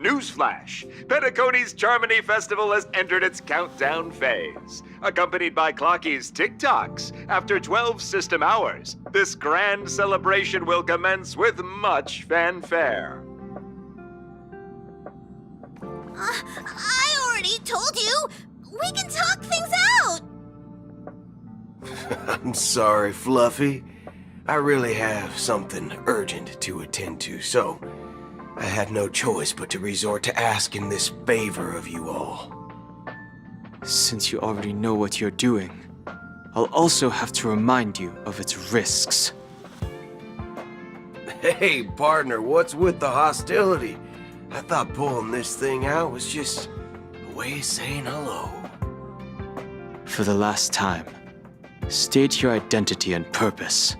Newsflash! Penacony's Charmony Festival has entered its countdown phase. Accompanied by Clocky's TikToks, after 12 system hours, this grand celebration will commence with much fanfare. I already told you! We can talk things out! I'm sorry, Fluffy. I really have something urgent to attend to, so I had no choice but to resort to asking this favor of you all. Since you already know what you're doing, I'll also have to remind you of its risks. Hey, partner, what's with the hostility? I thought pulling this thing out was just a way of saying hello. For the last time, state your identity and purpose.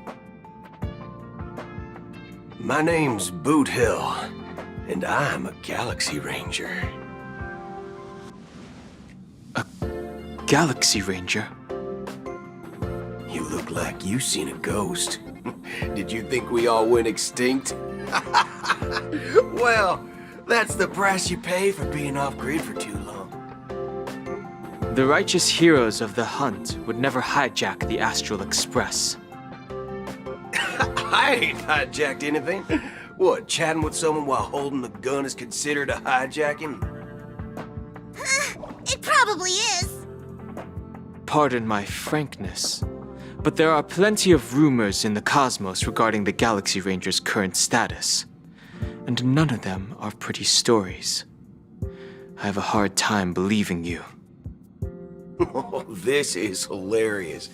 My name's Boot Hill, and I'm a Galaxy Ranger. A Galaxy Ranger? You look like you seen a ghost. Did you think we all went extinct? Well, that's the price you pay for being off-grid for too long. The righteous heroes of the hunt would never hijack the Astral Express. I ain't hijacked anything. What, chatting with someone while holding the gun is considered a hijacking? It probably is. Pardon my frankness, but there are plenty of rumors in the cosmos regarding the Galaxy Ranger's current status, and none of them are pretty stories. I have a hard time believing you. Oh, this is hilarious.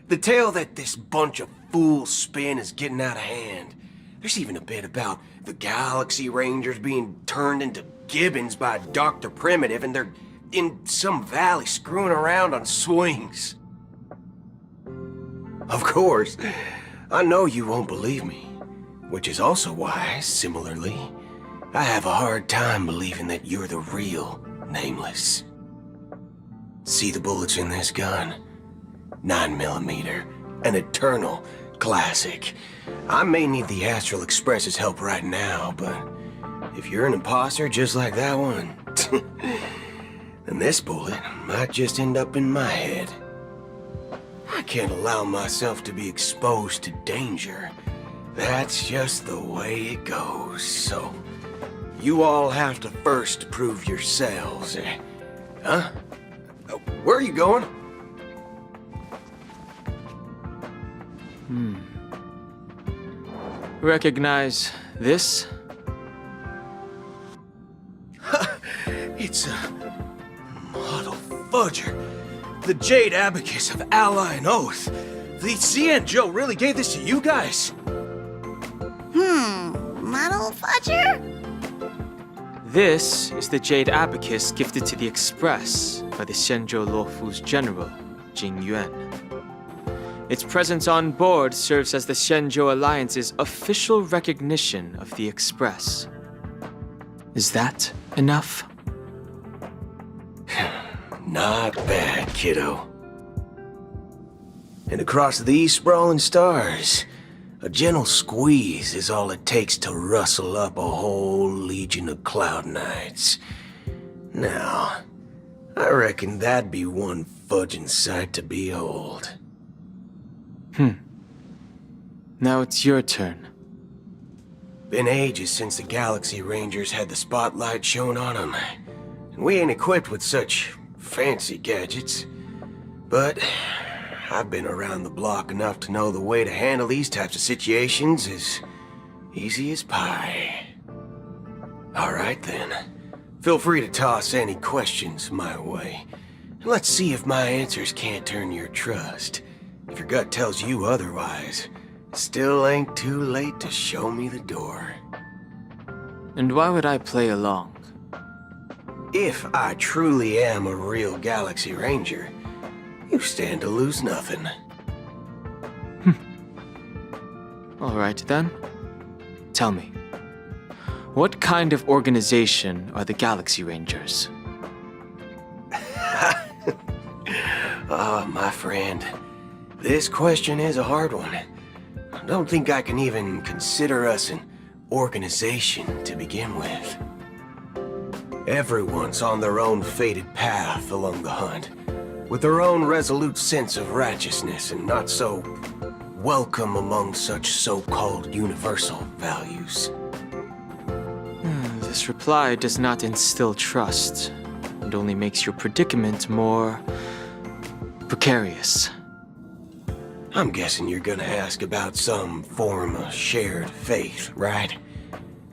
The tale that this bunch of fools spin is getting out of hand. There's even a bit about the Galaxy Rangers being turned into gibbons by Dr. Primitive, and they're in some valley screwing around on swings. Of course, I know you won't believe me, which is also why, similarly, I have a hard time believing that you're the real Nameless. See the bullets in this gun? 9mm, an eternal classic. I may need the Astral Express's help right now, but if you're an imposter just like that one, then this bullet might just end up in my head. I can't allow myself to be exposed to danger. That's just the way it goes, so you all have to first prove yourselves, Huh? Where are you going? Recognize this? It's a model fudger. The Jade Abacus of Ally and Oath. The CN really gave this to you guys? Model fudger? This is the Jade Abacus gifted to the Express by the Shenzhou Luofu's general, Jing Yuan. Its presence on board serves as the Shenzhou Alliance's official recognition of the Express. Is that enough? Not bad, kiddo. And across these sprawling stars, a gentle squeeze is all it takes to rustle up a whole legion of Cloud Knights. Now, I reckon that'd be one fudging sight to behold. Now it's your turn. Been ages since the Galaxy Rangers had the spotlight shown on them, and we ain't equipped with such fancy gadgets. But I've been around the block enough to know the way to handle these types of situations is easy as pie. Alright then, feel free to toss any questions my way. And let's see if my answers can't turn your trust. If your gut tells you otherwise, still ain't too late to show me the door. And why would I play along? If I truly am a real Galaxy Ranger, you stand to lose nothing. Alright then. Tell me, what kind of organization are the Galaxy Rangers? Oh, my friend. This question is a hard one. I don't think I can even consider us an organization to begin with. Everyone's on their own fated path along the hunt, with their own resolute sense of righteousness and not so welcome among such so-called universal values. This reply does not instill trust. It only makes your predicament more precarious. I'm guessing you're gonna ask about some form of shared faith, right?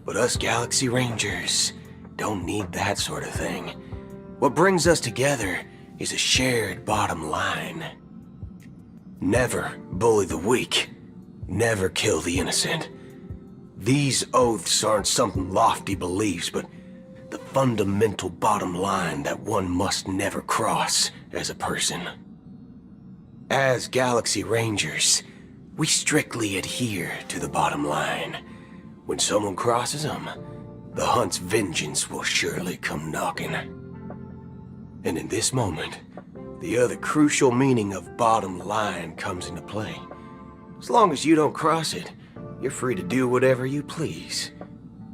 But us Galaxy Rangers don't need that sort of thing. What brings us together is a shared bottom line. Never bully the weak. Never kill the innocent. These oaths aren't some lofty beliefs, but the fundamental bottom line that one must never cross as a person. As Galaxy Rangers, we strictly adhere to the bottom line. When someone crosses them, the hunt's vengeance will surely come knocking. And in this moment, the other crucial meaning of bottom line comes into play. As long as you don't cross it, you're free to do whatever you please.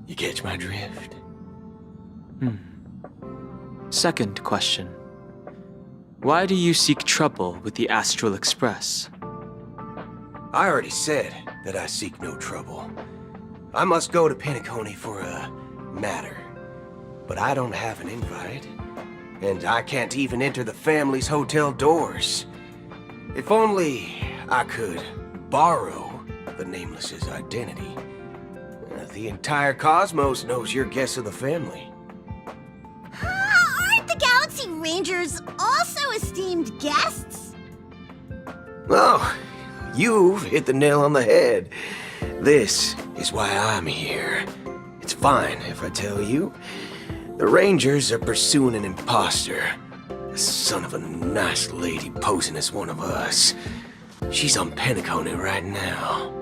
You catch my drift? Second question. Why do you seek trouble with the Astral Express? I already said that I seek no trouble. I must go to Penacony for a matter. But I don't have an invite. And I can't even enter the family's hotel doors. If only I could borrow the Nameless's identity. The entire cosmos knows your guess of the family. Aren't the Galaxy Rangers also esteemed guests? Oh, you've hit the nail on the head. This is why I'm here. It's fine if I tell you. The Rangers are pursuing an imposter. A son of a nice lady posing as one of us. She's on Penacony right now.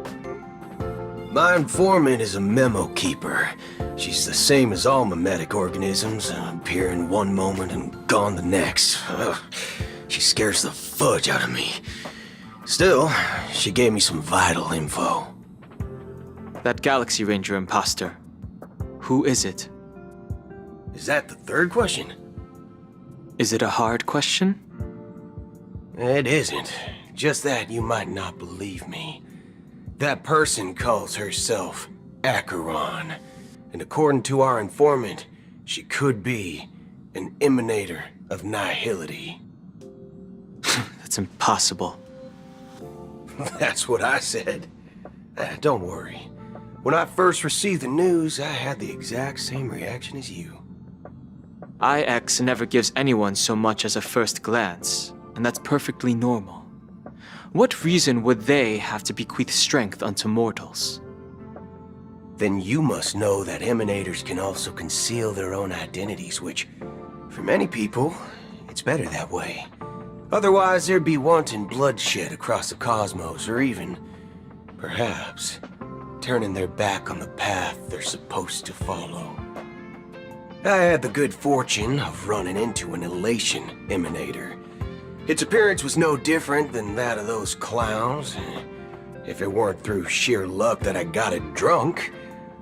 My informant is a memo keeper. She's the same as all mimetic organisms, appearing one moment and gone the next. Ugh, she scares the fudge out of me. Still, she gave me some vital info. That Galaxy Ranger imposter. Who is it? Is that the third question? Is it a hard question? It isn't. Just that you might not believe me. That person calls herself Acheron. And according to our informant, she could be an emanator of nihility. That's impossible. That's what I said. Don't worry. When I first received the news, I had the exact same reaction as you. IX never gives anyone so much as a first glance, and that's perfectly normal. What reason would they have to bequeath strength unto mortals? Then you must know that emanators can also conceal their own identities, which, for many people, it's better that way. Otherwise, there'd be wanton bloodshed across the cosmos, or even, perhaps, turning their back on the path they're supposed to follow. I had the good fortune of running into an elation emanator. Its appearance was no different than that of those clowns. If it weren't through sheer luck that I got it drunk,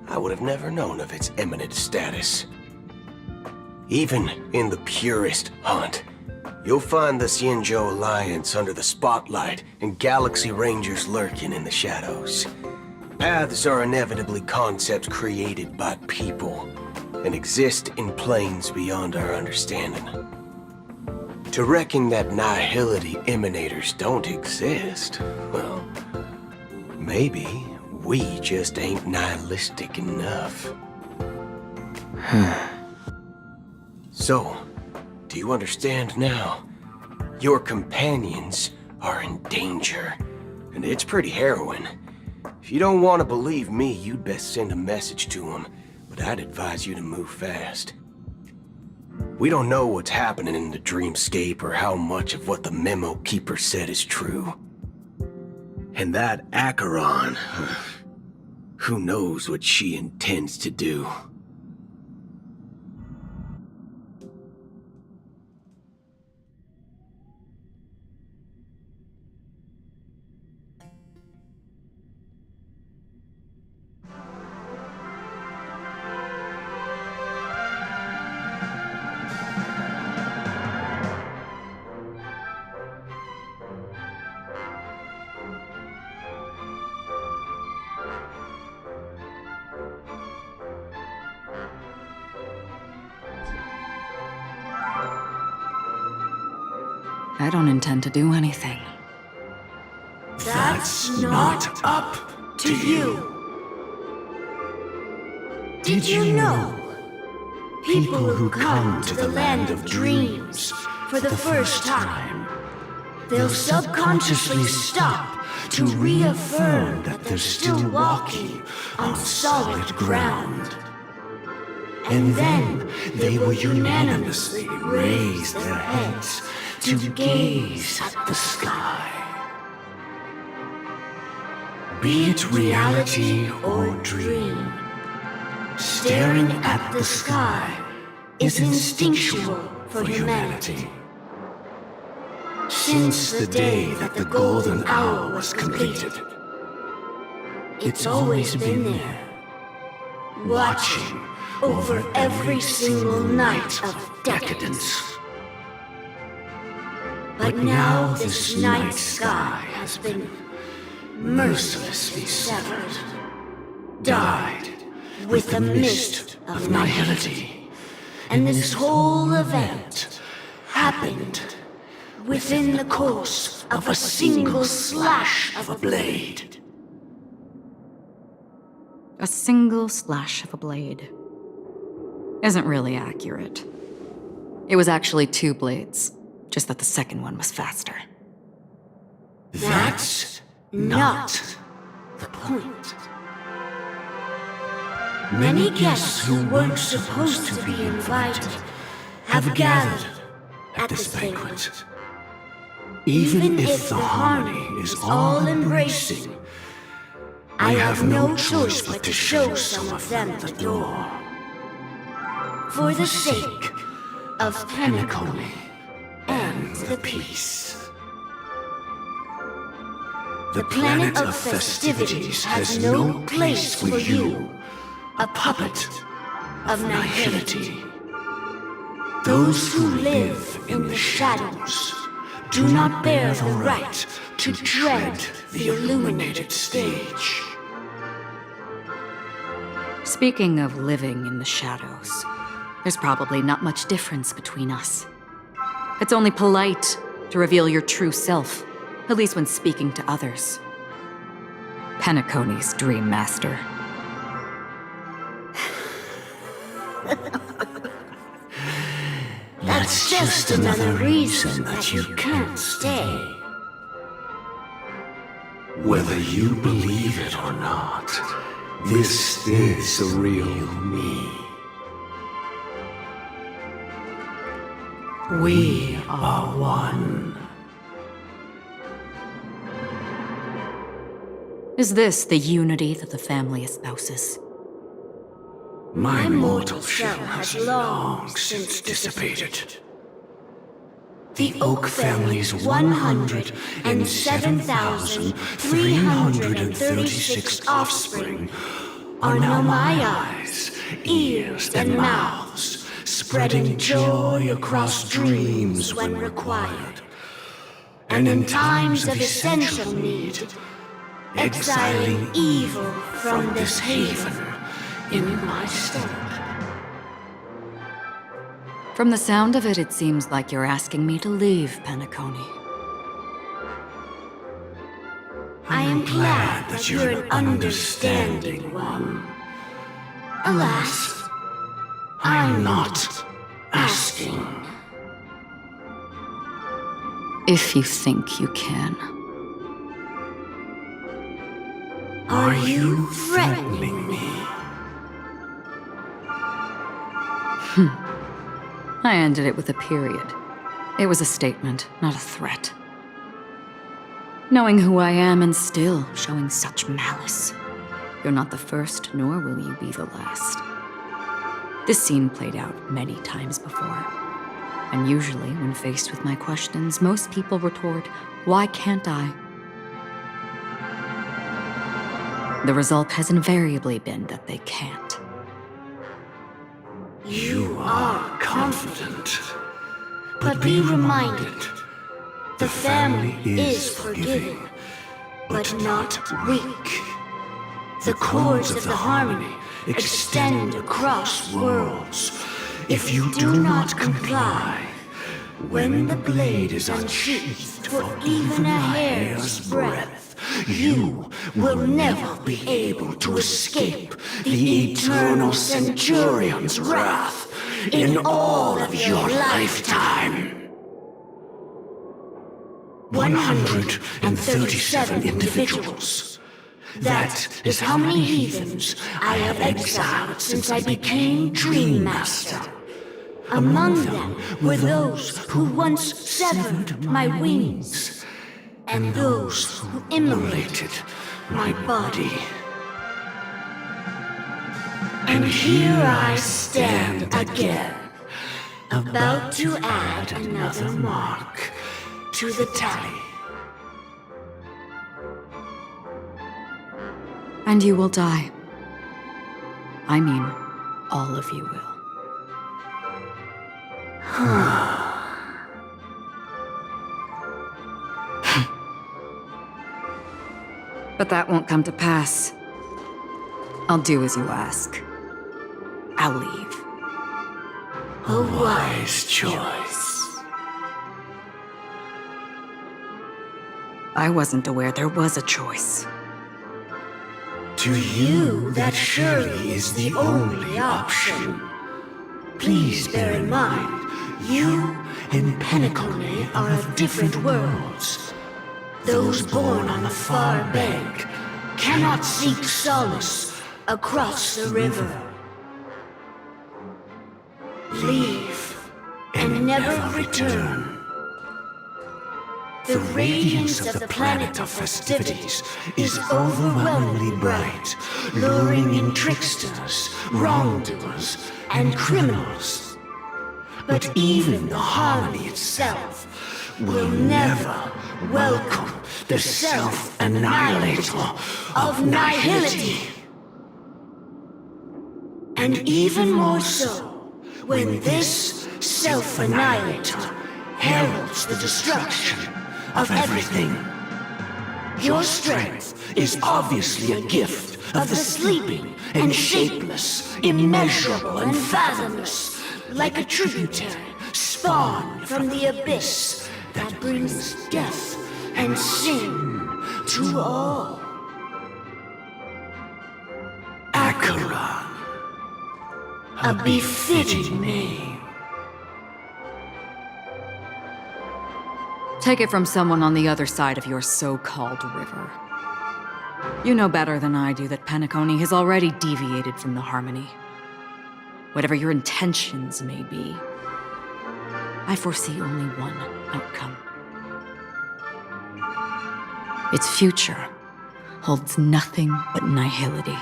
I would have never known of its eminent status. Even in the purest hunt, you'll find the Xianzhou Alliance under the spotlight and Galaxy Rangers lurking in the shadows. Paths are inevitably concepts created by people and exist in planes beyond our understanding. To reckon that nihility emanators don't exist, well, maybe we just ain't nihilistic enough. So, do you understand now? Your companions are in danger, and it's pretty harrowing. If you don't want to believe me, you'd best send a message to them, but I'd advise you to move fast. We don't know what's happening in the dreamscape or how much of what the memo keeper said is true. And that Acheron, who knows what she intends to do. I don't intend to do anything. That's not up to you. Did you know? People who come to the land of dreams for the first time, they'll subconsciously stop to reaffirm that they're still walking on solid ground. And then they will unanimously raise their heads to gaze at the sky. Be it reality or dream, staring at the sky is instinctual for humanity. Since the day that the golden hour was completed, it's always been there, watching over every single night of decadence. But now this night sky has been mercilessly severed, dyed with the mist of nihility, and this whole event happened within the course of a single slash of a blade. A single slash of a blade isn't really accurate. It was actually 2 blades, just that the second one was faster. That's not the point. Many guests who weren't supposed to be invited have gathered at this banquet. Even if the harmony is all-embracing, I have no choice but to show some of them the door. For the sake of Penacony and the peace. The planet of festivities has no place for you, a puppet of nihility. Those who live in the shadows do not bear the right to tread the illuminated stage. Speaking of living in the shadows, there's probably not much difference between us. It's only polite to reveal your true self, at least when speaking to others. Penacony's Dream Master. That's just another reason that you can't stay. Whether you believe it or not, this is the real me. We are one. Is this the unity that the family espouses? My mortal shell has long since dissipated. The Oak family's 107,336 offspring are now my eyes, ears, and mouths, spreading joy across dreams when required. And in times of essential need, exiling evil from this haven in my stead. From the sound of it, it seems like you're asking me to leave Penacony. I am glad that you're an understanding one. Alas, I'm not asking. If you think you can. Are you threatening me? I ended it with a period. It was a statement, not a threat. Knowing who I am and still showing such malice. You're not the first, nor will you be the last. This scene played out many times before. And usually, when faced with my questions, most people retort, "Why can't I?" The result has invariably been that they can't. You are confident. But be reminded, the family is forgiving, but not weak. The chords of the harmony extend across worlds. If you do not comply, When the blade is unsheathed for even a hair's breadth, you will never be able to escape the eternal Centurion's wrath in all of your lifetime. 137 individuals. That is how many heathens I have exiled since I became Dream Master. Among them were those who once severed my wings, and those who immolated my body. And here I stand again, about to add another mark to the tally. And you will die. I mean, all of you will. But that won't come to pass. I'll do as you ask. I'll leave. A wise choice. I wasn't aware there was a choice. To you, that surely is the only option. Please bear in mind, you and Penacony are of different worlds. Those born on the far bank cannot seek solace across the river. Leave and never return. The radiance of the planet of festivities is overwhelmingly bright, luring in tricksters, wrongdoers, and criminals. But even the harmony itself will never welcome the self-annihilator of nihility. And even more so, when this self-annihilator heralds the destruction of everything. Your strength is obviously a gift of the sleeping and shapeless, immeasurable and fathomless, like a tributary spawned from the abyss that brings death and sin to all. Acheron, a befitting name. Take it from someone on the other side of your so-called river. You know better than I do that Penacony has already deviated from the harmony. Whatever your intentions may be, I foresee only one outcome. Its future holds nothing but nihility,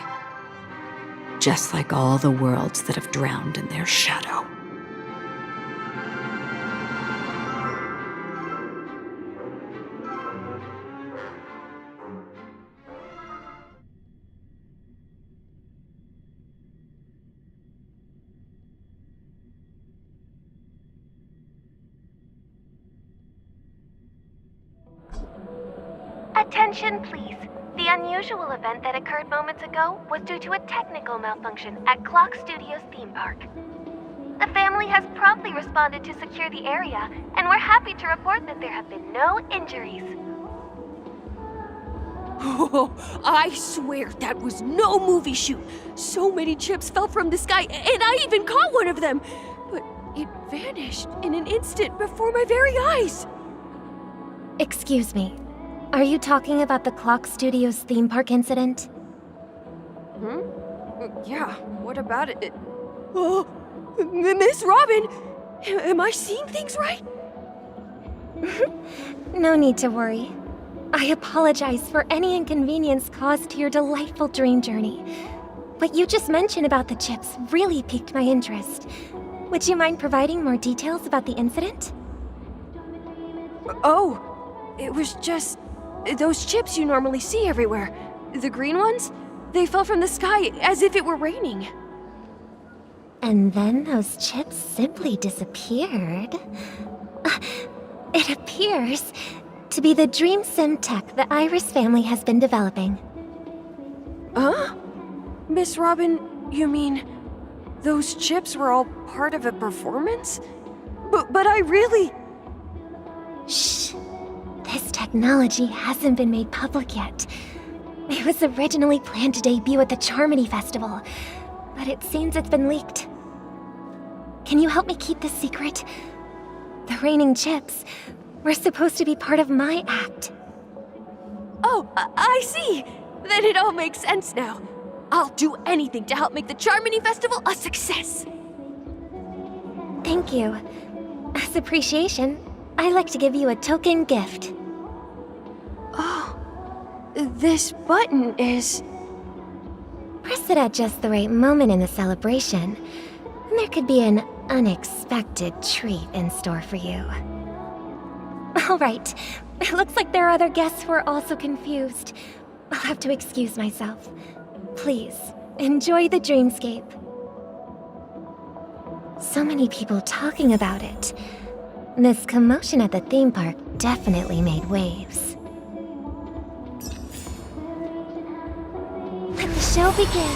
just like all the worlds that have drowned in their shadow. Attention, please. The unusual event that occurred moments ago was due to a technical malfunction at Clock Studios theme park. The family has promptly responded to secure the area, and we're happy to report that there have been no injuries. Oh, I swear that was no movie shoot. So many chips fell from the sky, and I even caught one of them. But it vanished in an instant before my very eyes. Excuse me. Are you talking about the Clock Studios theme park incident? Yeah, what about it? Oh, Miss Robin! Am I seeing things right? No need to worry. I apologize for any inconvenience caused to your delightful dream journey. What you just mentioned about the chips really piqued my interest. Would you mind providing more details about the incident? Oh, it was just those chips you normally see everywhere. The green ones? They fell from the sky as if it were raining. And then those chips simply disappeared. It appears to be the Dream Sim tech the Iris family has been developing. Huh? Miss Robin, you mean those chips were all part of a performance? But I really... technology hasn't been made public yet. It was originally planned to debut at the Charmony Festival, but it seems it's been leaked. Can you help me keep this secret? The raining chips were supposed to be part of my act. Oh, I see! Then it all makes sense now. I'll do anything to help make the Charmony Festival a success! Thank you. As appreciation, I'd like to give you a token gift. Oh, this button is... Press it at just the right moment in the celebration, and there could be an unexpected treat in store for you. All right, it looks like there are other guests who are also confused. I'll have to excuse myself. Please, enjoy the dreamscape. So many people talking about it. This commotion at the theme park definitely made waves. Let the show begin.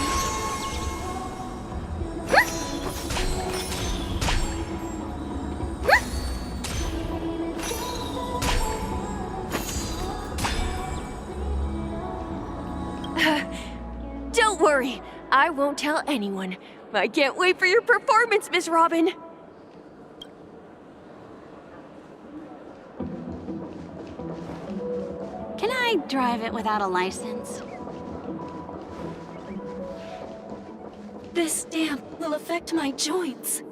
Don't worry, I won't tell anyone. I can't wait for your performance, Miss Robin. Can I drive it without a license? This damp will affect my joints.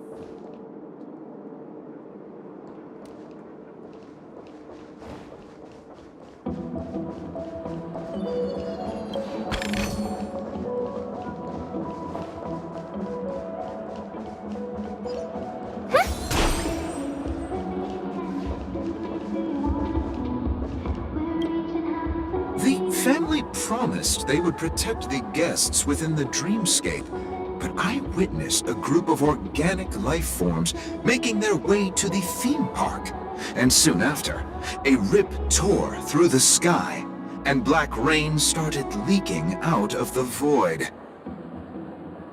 The family promised they would protect the guests within the dreamscape, but I witnessed a group of organic life forms making their way to the theme park. And soon after, a rip tore through the sky, and black rain started leaking out of the void.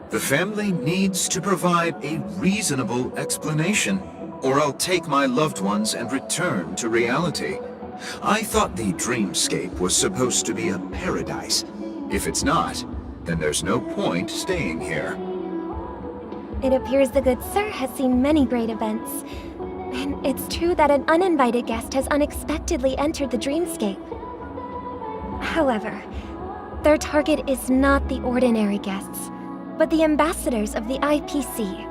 The family needs to provide a reasonable explanation, or I'll take my loved ones and return to reality. I thought the dreamscape was supposed to be a paradise. If it's not, then there's no point staying here. It appears the good sir has seen many great events. And it's true that an uninvited guest has unexpectedly entered the dreamscape. However, their target is not the ordinary guests, but the ambassadors of the IPC.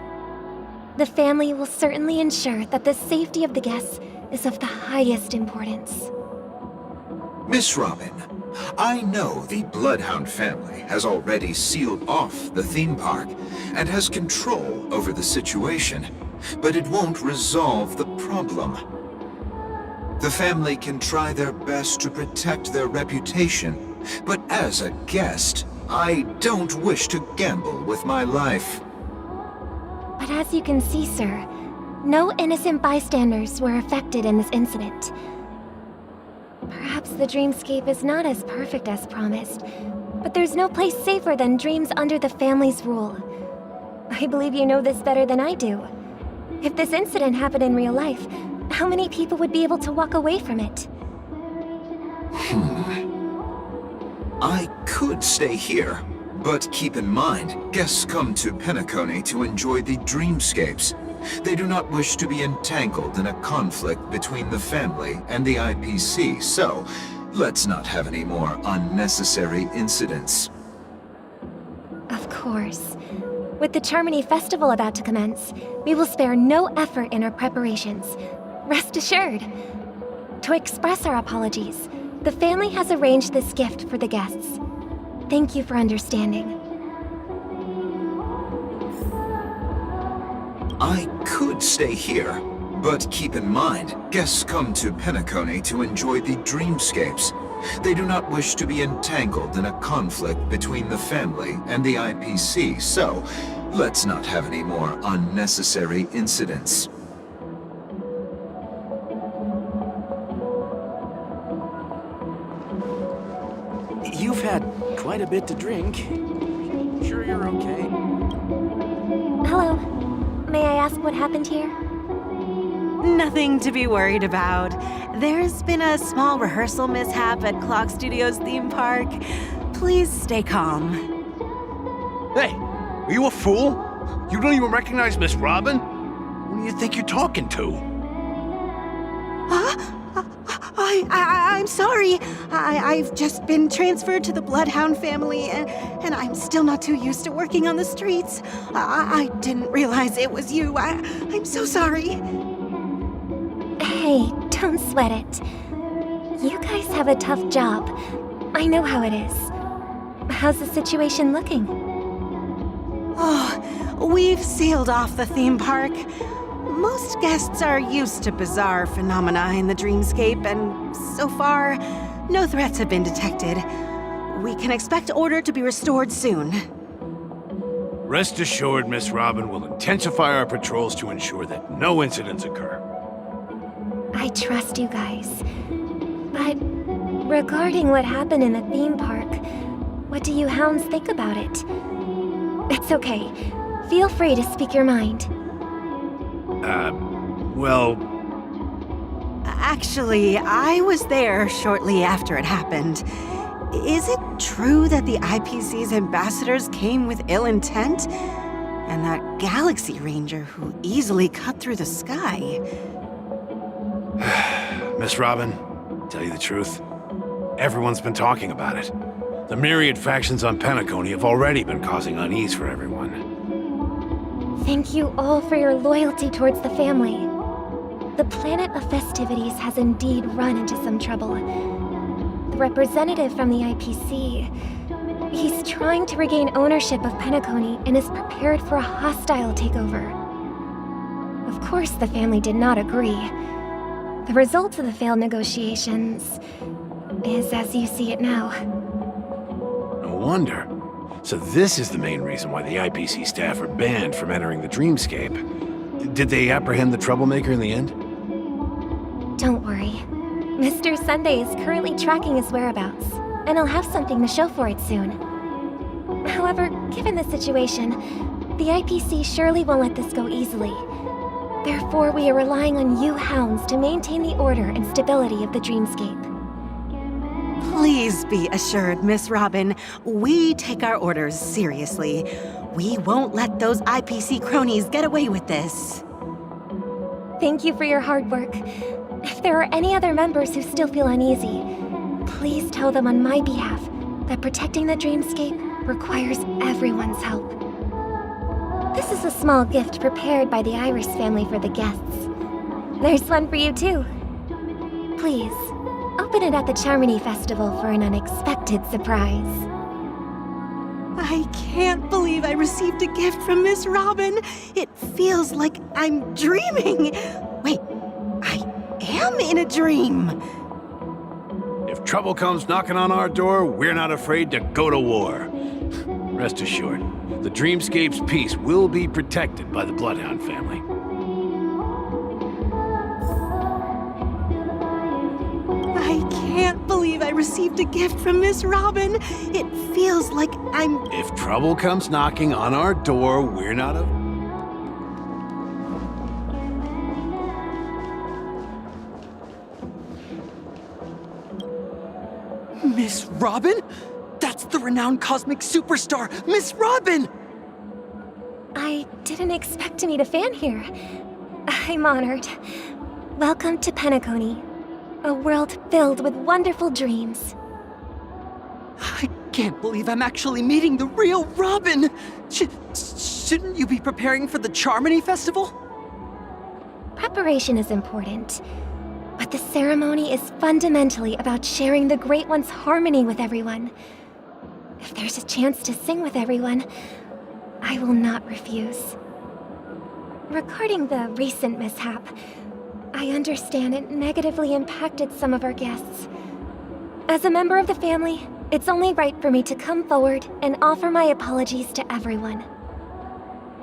The family will certainly ensure that the safety of the guests is of the highest importance. Miss Robin, I know the Bloodhound family has already sealed off the theme park and has control over the situation, but it won't resolve the problem. The family can try their best to protect their reputation, but as a guest, I don't wish to gamble with my life. But as you can see, sir, no innocent bystanders were affected in this incident. Perhaps the dreamscape is not as perfect as promised, but there's no place safer than dreams under the family's rule. I believe you know this better than I do. If this incident happened in real life, how many people would be able to walk away from it? I could stay here, but keep in mind, guests come to Penacony to enjoy the dreamscapes. They do not wish to be entangled in a conflict between the family and the IPC, so let's not have any more unnecessary incidents. Of course. With the Charmony Festival about to commence, we will spare no effort in our preparations. Rest assured. To express our apologies, the family has arranged this gift for the guests. Thank you for understanding. I could stay here, but keep in mind, guests come to Penacony to enjoy the dreamscapes. They do not wish to be entangled in a conflict between the family and the IPC, so let's not have any more unnecessary incidents. You've had quite a bit to drink. Sure you're okay? Hello. May I ask what happened here? Nothing to be worried about. There's been a small rehearsal mishap at Clock Studios theme park. Please stay calm. Hey, are you a fool? You don't even recognize Miss Robin? Who do you think you're talking to? Huh? I'm sorry. I've just been transferred to the Bloodhound family, and I'm still not too used to working on the streets. I didn't realize it was you. I'm so sorry. Hey, don't sweat it. You guys have a tough job. I know how it is. How's the situation looking? Oh, we've sealed off the theme park. Most guests are used to bizarre phenomena in the dreamscape, and so far, no threats have been detected. We can expect order to be restored soon. Rest assured, Miss Robin will intensify our patrols to ensure that no incidents occur. I trust you guys. But regarding what happened in the theme park, what do you hounds think about it? It's okay. Feel free to speak your mind. Well... Actually, I was there shortly after it happened. Is it true that the IPC's ambassadors came with ill intent? And that Galaxy Ranger who easily cut through the sky? Miss Robin, tell you the truth, everyone's been talking about it. The myriad factions on Penacony have already been causing unease for everyone. Thank you all for your loyalty towards the family. The planet of festivities has indeed run into some trouble. The representative from the IPC, he's trying to regain ownership of Penacony and is prepared for a hostile takeover. Of course, the family did not agree. The result of the failed negotiations is as you see it now. No wonder. So this is the main reason why the IPC staff are banned from entering the dreamscape. Did they apprehend the troublemaker in the end? Don't worry. Mr. Sunday is currently tracking his whereabouts, and he'll have something to show for it soon. However, given the situation, the IPC surely won't let this go easily. Therefore, we are relying on you hounds to maintain the order and stability of the dreamscape. Please be assured, Miss Robin, we take our orders seriously. We won't let those IPC cronies get away with this. Thank you for your hard work. If there are any other members who still feel uneasy, please tell them on my behalf that protecting the dreamscape requires everyone's help. This is a small gift prepared by the Iris family for the guests. There's one for you too. Please, open it at the Charmony Festival for an unexpected surprise. I can't believe I received a gift from Miss Robin. It feels like I'm dreaming. Wait, I am in a dream. If trouble comes knocking on our door, we're not afraid to go to war. Rest assured, the dreamscape's peace will be protected by the Bloodhound family. I can't believe I received a gift from Miss Robin. It feels like I'm... If trouble comes knocking on our door, we're not a... Miss Robin? That's the renowned cosmic superstar, Miss Robin! I didn't expect to meet a fan here. I'm honored. Welcome to Penacony, a world filled with wonderful dreams. I can't believe I'm actually meeting the real Robin! Shouldn't you be preparing for the Charmony Festival? Preparation is important, but the ceremony is fundamentally about sharing the Great One's harmony with everyone. If there's a chance to sing with everyone, I will not refuse. Regarding the recent mishap, I understand it negatively impacted some of our guests. As a member of the family, it's only right for me to come forward and offer my apologies to everyone.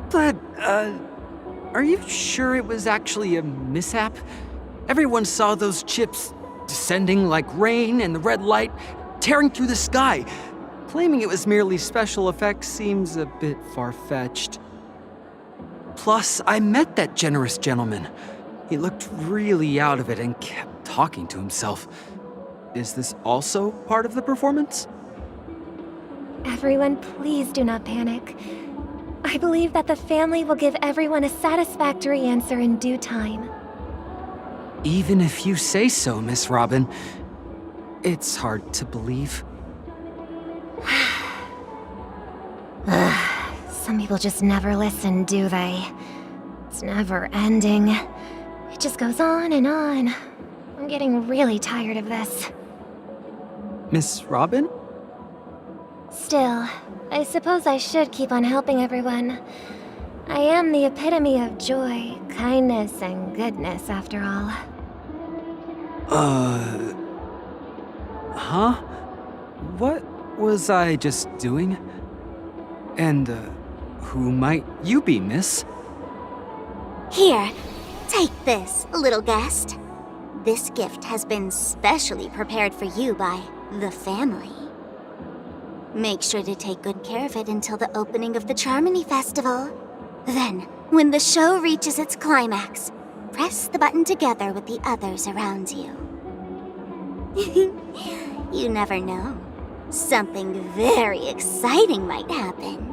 But, are you sure it was actually a mishap? Everyone saw those chips descending like rain and the red light tearing through the sky. Claiming it was merely special effects seems a bit far-fetched. Plus, I met that generous gentleman. He looked really out of it and kept talking to himself. Is this also part of the performance? Everyone, please do not panic. I believe that the family will give everyone a satisfactory answer in due time. Even if you say so, Miss Robin, it's hard to believe. Some people just never listen, do they? It's never ending. It just goes on and on. I'm getting really tired of this. Miss Robin? Still, I suppose I should keep on helping everyone. I am the epitome of joy, kindness, and goodness, after all. Huh? What was I just doing? And, who might you be, miss? Here, take this, little guest. This gift has been specially prepared for you by the family. Make sure to take good care of it until the opening of the Charmony Festival. Then, when the show reaches its climax, press the button together with the others around you. You never know. Something very exciting might happen.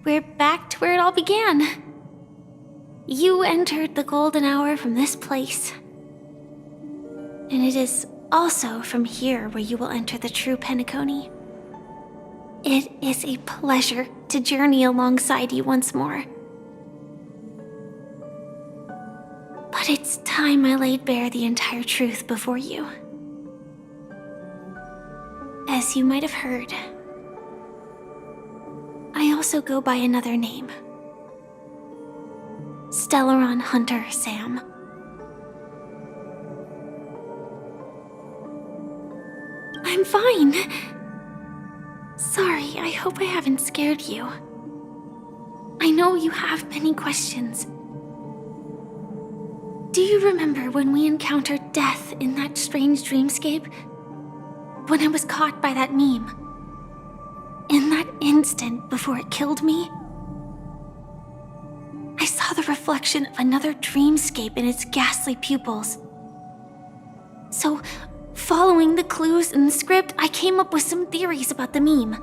We're back to where it all began. You entered the golden hour from this place. And it is also from here where you will enter the true Penacony. It is a pleasure to journey alongside you once more. But it's time I laid bare the entire truth before you. As you might have heard, I also go by another name. Stellaron Hunter Sam. I'm fine. Sorry, I hope I haven't scared you. I know you have many questions. Do you remember when we encountered death in that strange dreamscape? When I was caught by that meme? In that instant before it killed me, I saw the reflection of another dreamscape in its ghastly pupils. So, following the clues in the script, I came up with some theories about the meme.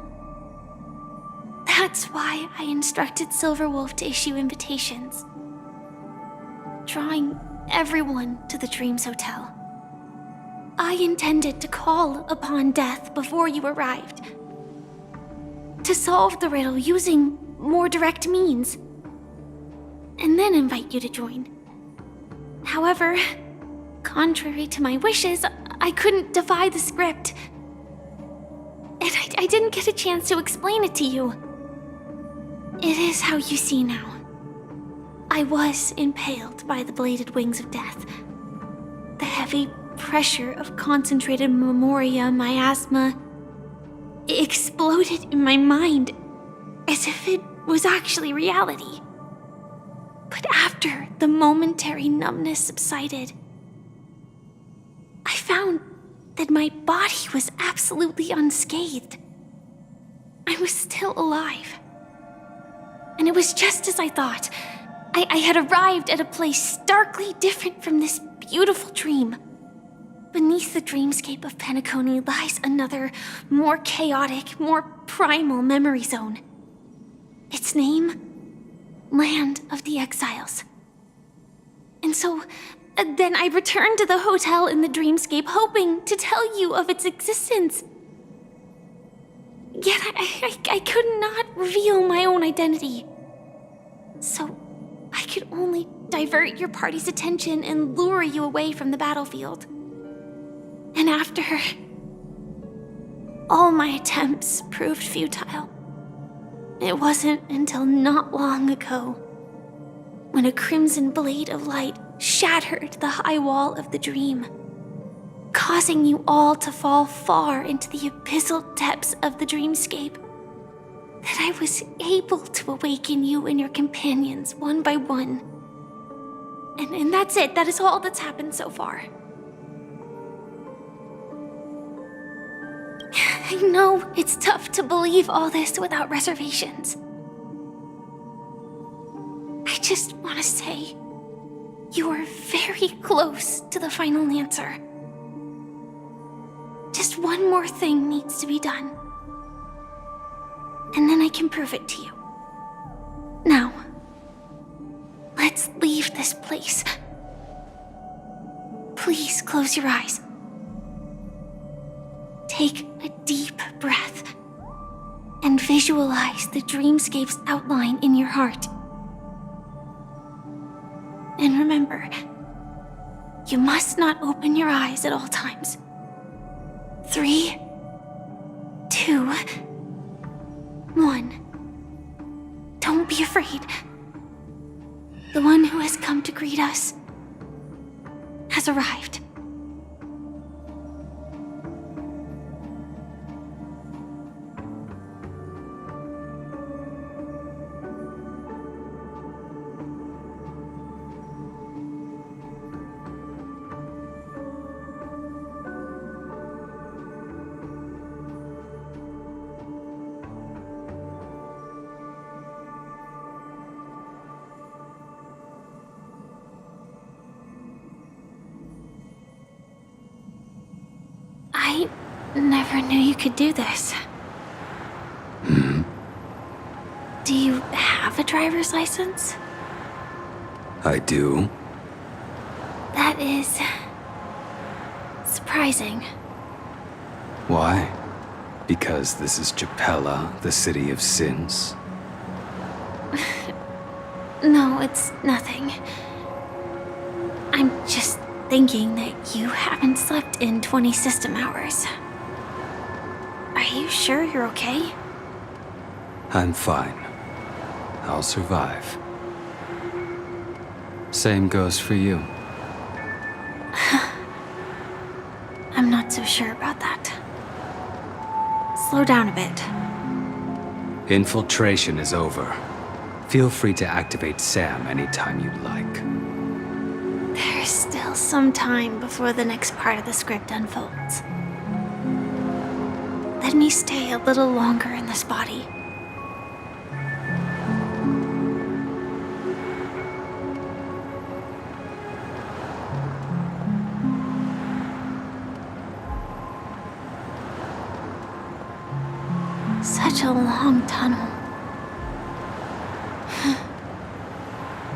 That's why I instructed Silverwolf to issue invitations, drawing everyone to the Dreams Hotel. I intended to call upon death before you arrived, to solve the riddle using more direct means, and then invite you to join. However, contrary to my wishes, I couldn't defy the script. And I didn't get a chance to explain it to you. It is how you see now. I was impaled by the bladed wings of death. The heavy pressure of concentrated memoria miasma exploded in my mind as if it was actually reality. But after the momentary numbness subsided, I found that my body was absolutely unscathed. I was still alive. And it was just as I thought. I had arrived at a place starkly different from this beautiful dream. Beneath the dreamscape of Penacony lies another, more chaotic, more primal memory zone. Its name? Land of the Exiles. And so, then I returned to the hotel in the dreamscape, hoping to tell you of its existence. Yet I could not reveal my own identity. So, I could only divert your party's attention and lure you away from the battlefield. And after, all my attempts proved futile. It wasn't until not long ago, when a crimson blade of light shattered the high wall of the dream, causing you all to fall far into the abyssal depths of the dreamscape, that I was able to awaken you and your companions one by one. And that's it. That is all that's happened so far. I know it's tough to believe all this without reservations. I just want to say, you are very close to the final answer. Just one more thing needs to be done. And then I can prove it to you. Now, let's leave this place. Please close your eyes. Take a deep breath and visualize the dreamscape's outline in your heart. And remember, you must not open your eyes at all times. 3, 2, 1. Don't be afraid. The one who has come to greet us has arrived. I never knew you could do this. Do you have a driver's license? I do. That is surprising. Why? Because this is Japella, the city of sins? No, it's nothing. I'm just thinking that you haven't slept in 20 system hours. Are you sure you're okay? I'm fine. I'll survive. Same goes for you. I'm not so sure about that. Slow down a bit. Infiltration is over. Feel free to activate Sam anytime you'd like. There's still some time before the next part of the script unfolds. Let me stay a little longer in this body. Such a long tunnel.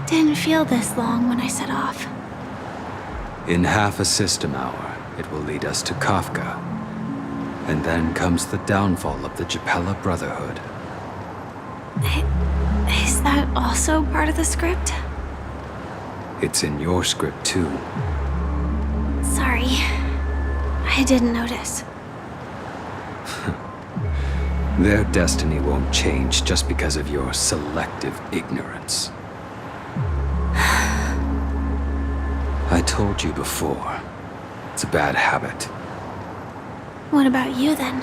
Didn't feel this long when I set off. In half a system hour, it will lead us to Kafka. And then comes the downfall of the Japella Brotherhood. Is that also part of the script? It's in your script too. Sorry. I didn't notice. Their destiny won't change just because of your selective ignorance. I told you before, it's a bad habit. What about you then?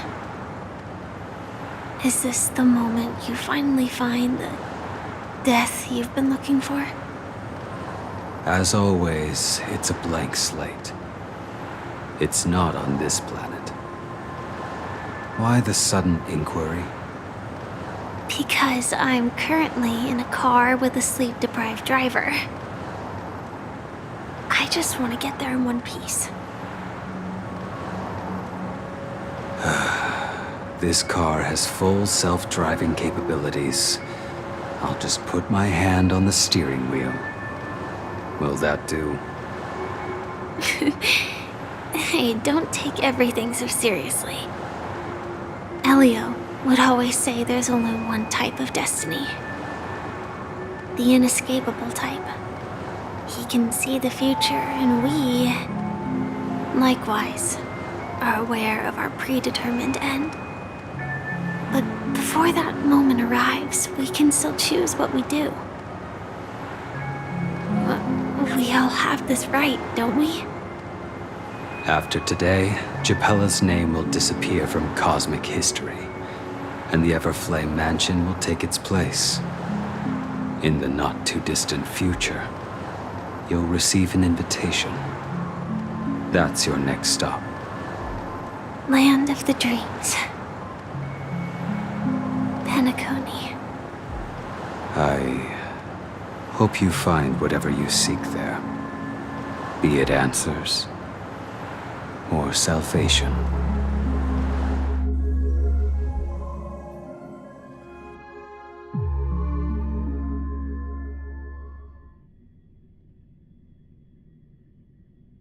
Is this the moment you finally find the death you've been looking for? As always, it's a blank slate. It's not on this planet. Why the sudden inquiry? Because I'm currently in a car with a sleep-deprived driver. I just want to get there in one piece. This car has full self-driving capabilities. I'll just put my hand on the steering wheel. Will that do? Hey, don't take everything so seriously. Elio would always say there's only one type of destiny. The inescapable type. He can see the future, and we, likewise, are aware of our predetermined end. But before that moment arrives, we can still choose what we do. We all have this right, don't we? After today, Japella's name will disappear from cosmic history, and the Everflame Mansion will take its place. In the not-too-distant future, you'll receive an invitation. That's your next stop. Land of the Dreams. Penacony. I hope you find whatever you seek there. Be it answers or salvation.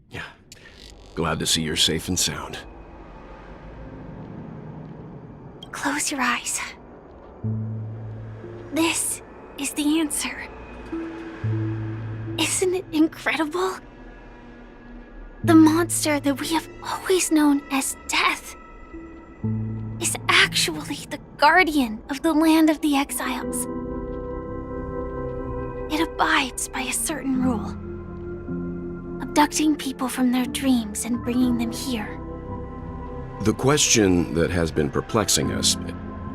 Yeah. Glad to see you're safe and sound. Close your eyes. This is the answer. Isn't it incredible? The monster that we have always known as Death is actually the guardian of the land of the exiles. It abides by a certain rule, abducting people from their dreams and bringing them here. The question that has been perplexing us,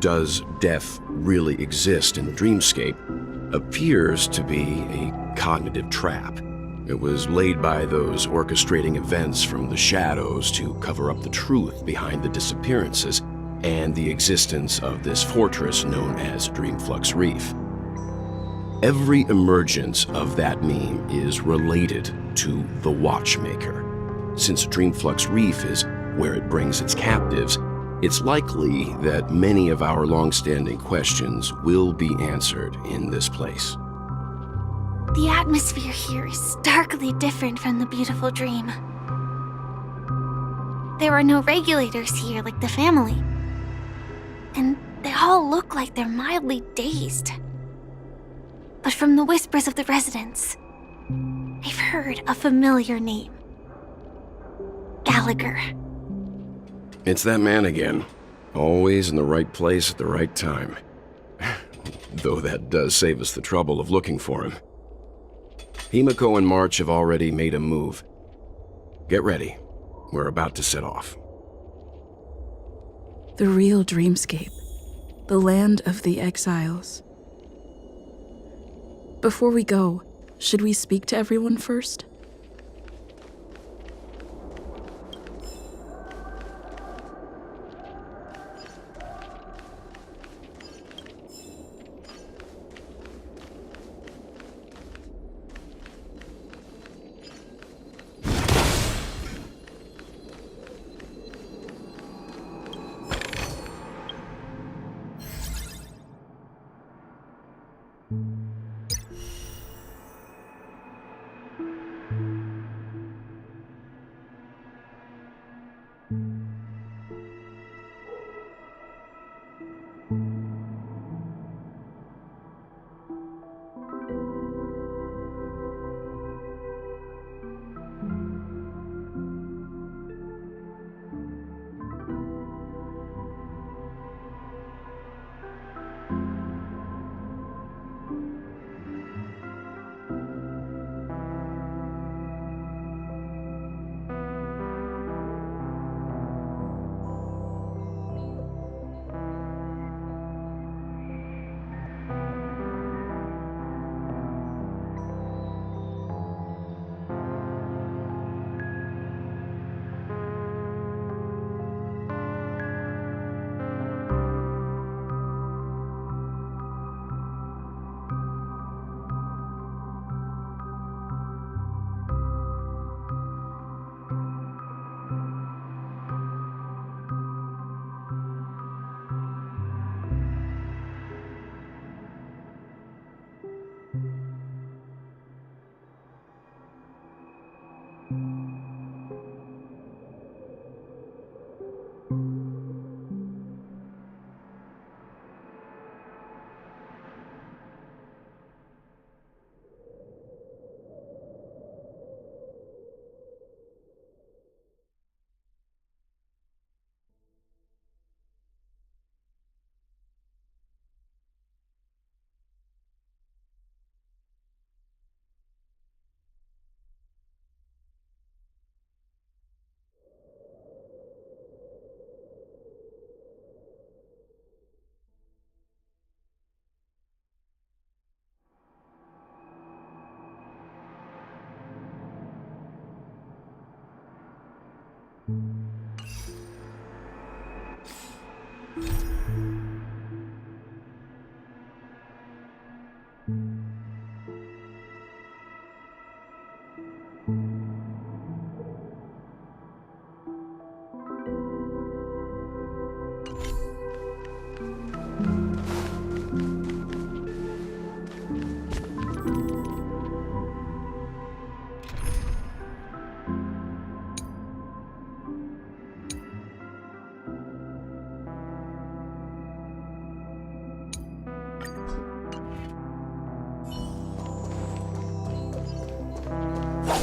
does death really exist in the dreamscape, appears to be a cognitive trap. It was laid by those orchestrating events from the shadows to cover up the truth behind the disappearances and the existence of this fortress known as Dreamflux Reef. Every emergence of that meme is related to the Watchmaker. Since Dreamflux Reef is where it brings its captives, it's likely that many of our long-standing questions will be answered in this place. The atmosphere here is starkly different from the beautiful dream. There are no regulators here like the family. And they all look like they're mildly dazed. But from the whispers of the residents, I've heard a familiar name. Gallagher. It's that man again. Always in the right place at the right time. Though that does save us the trouble of looking for him. Himeko and March have already made a move. Get ready. We're about to set off. The real dreamscape. The land of the exiles. Before we go, should we speak to everyone first?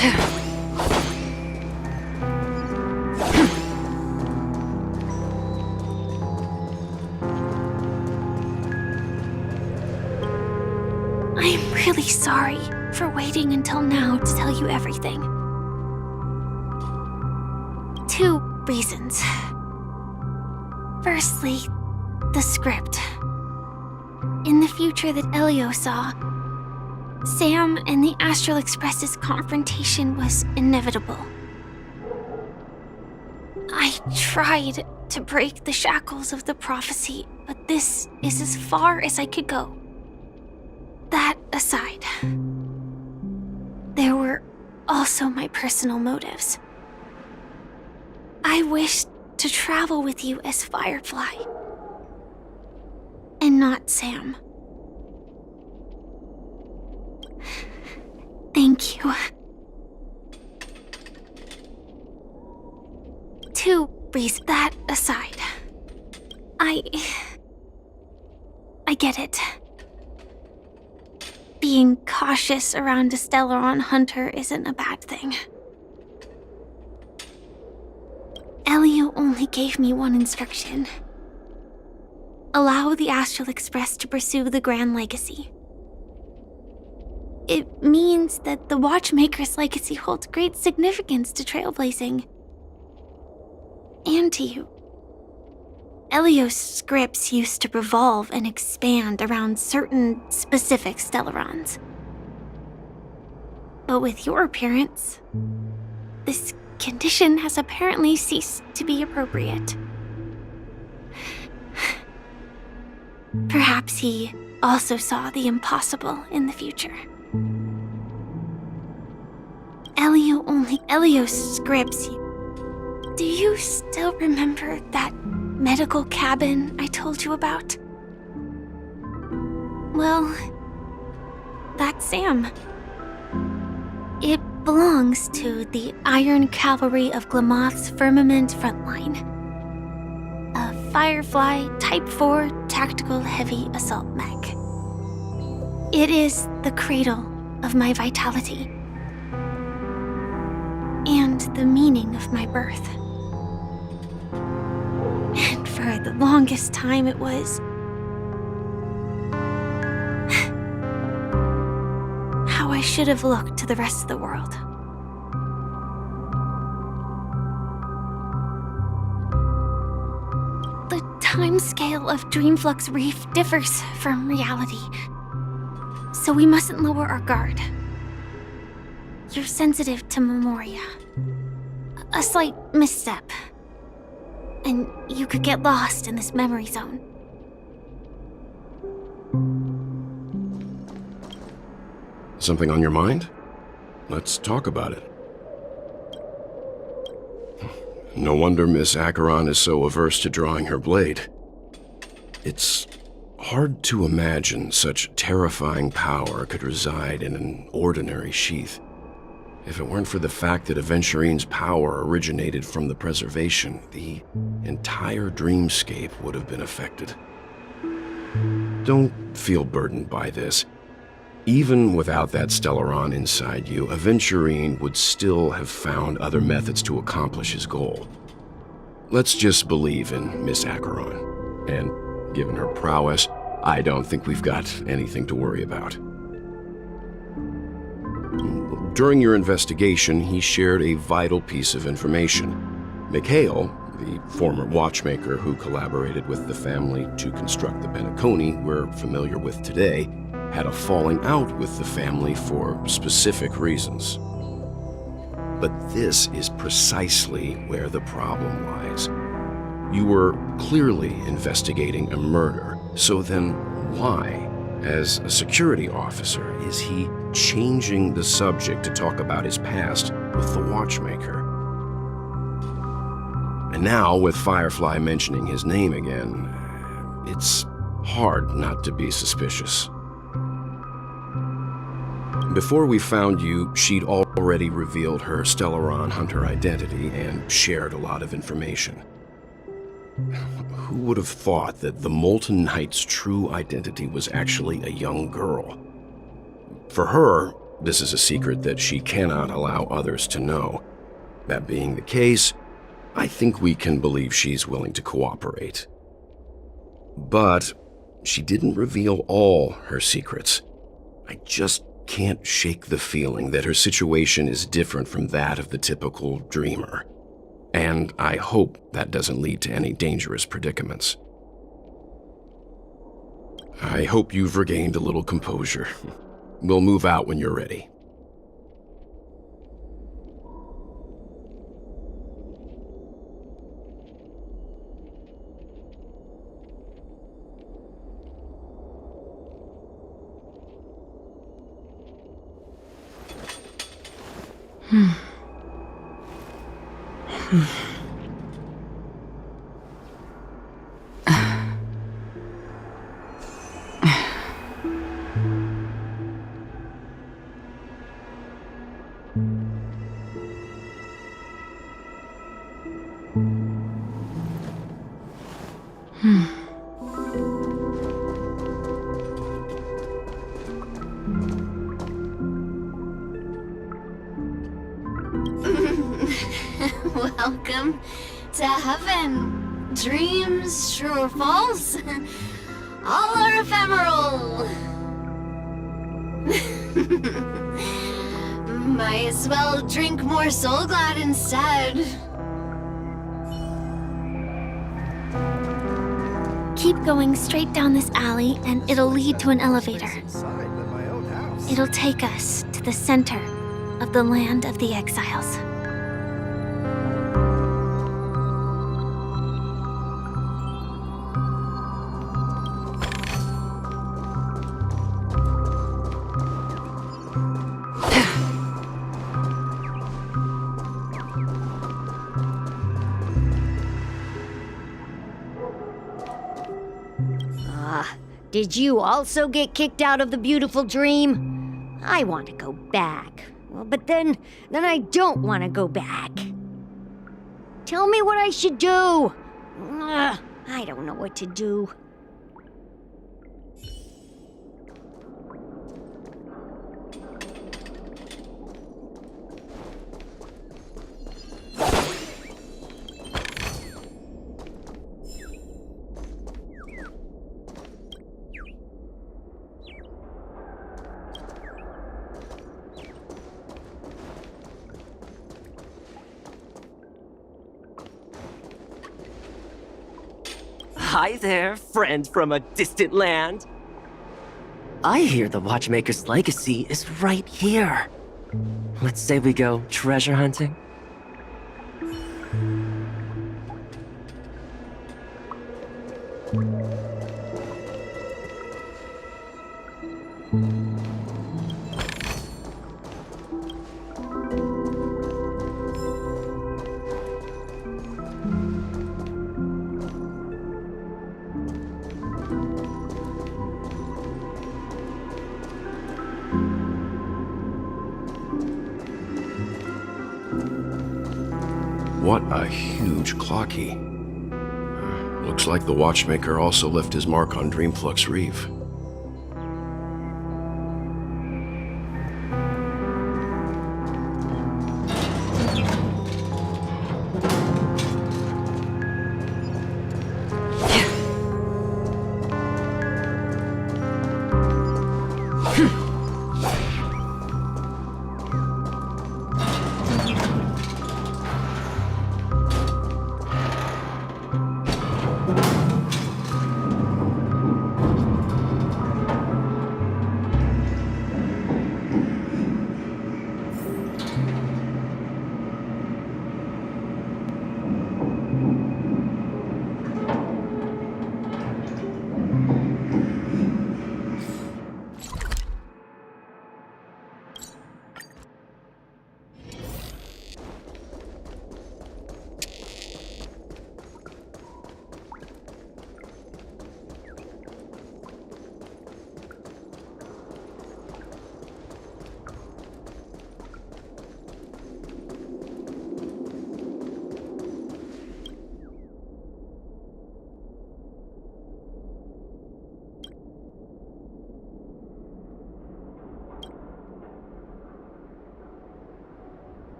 I'm really sorry for waiting until now to tell you everything. 2 reasons. Firstly, the script. In the future that Elio saw, Sam and the Astral Express's confrontation was inevitable. I tried to break the shackles of the prophecy, but this is as far as I could go. That aside, there were also my personal motives. I wished to travel with you as Firefly, and not Sam. Thank you. 2 reasons. That aside, I get it. Being cautious around a Stellaron hunter isn't a bad thing. Elio only gave me one instruction. Allow the Astral Express to pursue the Grand Legacy. It means that the Watchmaker's legacy holds great significance to Trailblazing. And to you. Elio's scripts used to revolve and expand around certain specific Stellarons. But with your appearance, this condition has apparently ceased to be appropriate. Perhaps he also saw the impossible in the future. Elio's scripts. Do you still remember that medical cabin I told you about? Well, that's Sam. It belongs to the Iron Cavalry of Glamoth's Firmament Frontline. A Firefly Type 4 Tactical Heavy Assault Mech. It is the cradle of my vitality. And the meaning of my birth. And for the longest time it was how I should have looked to the rest of the world. The timescale of Dreamflux Reef differs from reality, so we mustn't lower our guard. You're sensitive to Memoria. A slight misstep, and you could get lost in this memory zone. Something on your mind? Let's talk about it. No wonder Miss Acheron is so averse to drawing her blade. It's hard to imagine such terrifying power could reside in an ordinary sheath. If it weren't for the fact that Aventurine's power originated from the preservation, the entire dreamscape would have been affected. Don't feel burdened by this. Even without that Stellaron inside you, Aventurine would still have found other methods to accomplish his goal. Let's just believe in Miss Acheron. And given her prowess, I don't think we've got anything to worry about. During your investigation, he shared a vital piece of information. Mikhail, the former watchmaker who collaborated with the family to construct the Penacony we're familiar with today, had a falling out with the family for specific reasons. But this is precisely where the problem lies. You were clearly investigating a murder, so then why, as a security officer, is he changing the subject to talk about his past with the watchmaker? And now, with Firefly mentioning his name again, it's hard not to be suspicious. Before we found you, she'd already revealed her Stellaron hunter identity and shared a lot of information. Who would have thought that the Molten Knight's true identity was actually a young girl? For her, this is a secret that she cannot allow others to know. That being the case, I think we can believe she's willing to cooperate. But she didn't reveal all her secrets. I just can't shake the feeling that her situation is different from that of the typical dreamer. And I hope that doesn't lead to any dangerous predicaments. I hope you've regained a little composure. We'll move out when you're ready. Welcome to heaven. Dreams, true or false, all are ephemeral. Might as well drink more Soul Glad instead. Keep going straight down this alley and it'll lead to an elevator. It'll take us to the center of the land of the exiles. Did you also get kicked out of the beautiful dream? I want to go back. Well, but then I don't want to go back. Tell me what I should do. I don't know what to do. Hi there, friend from a distant land. I hear the Watchmaker's legacy is right here. Let's say we go treasure hunting. What a huge clock key. Looks like the Watchmaker also left his mark on Dreamflux Reef.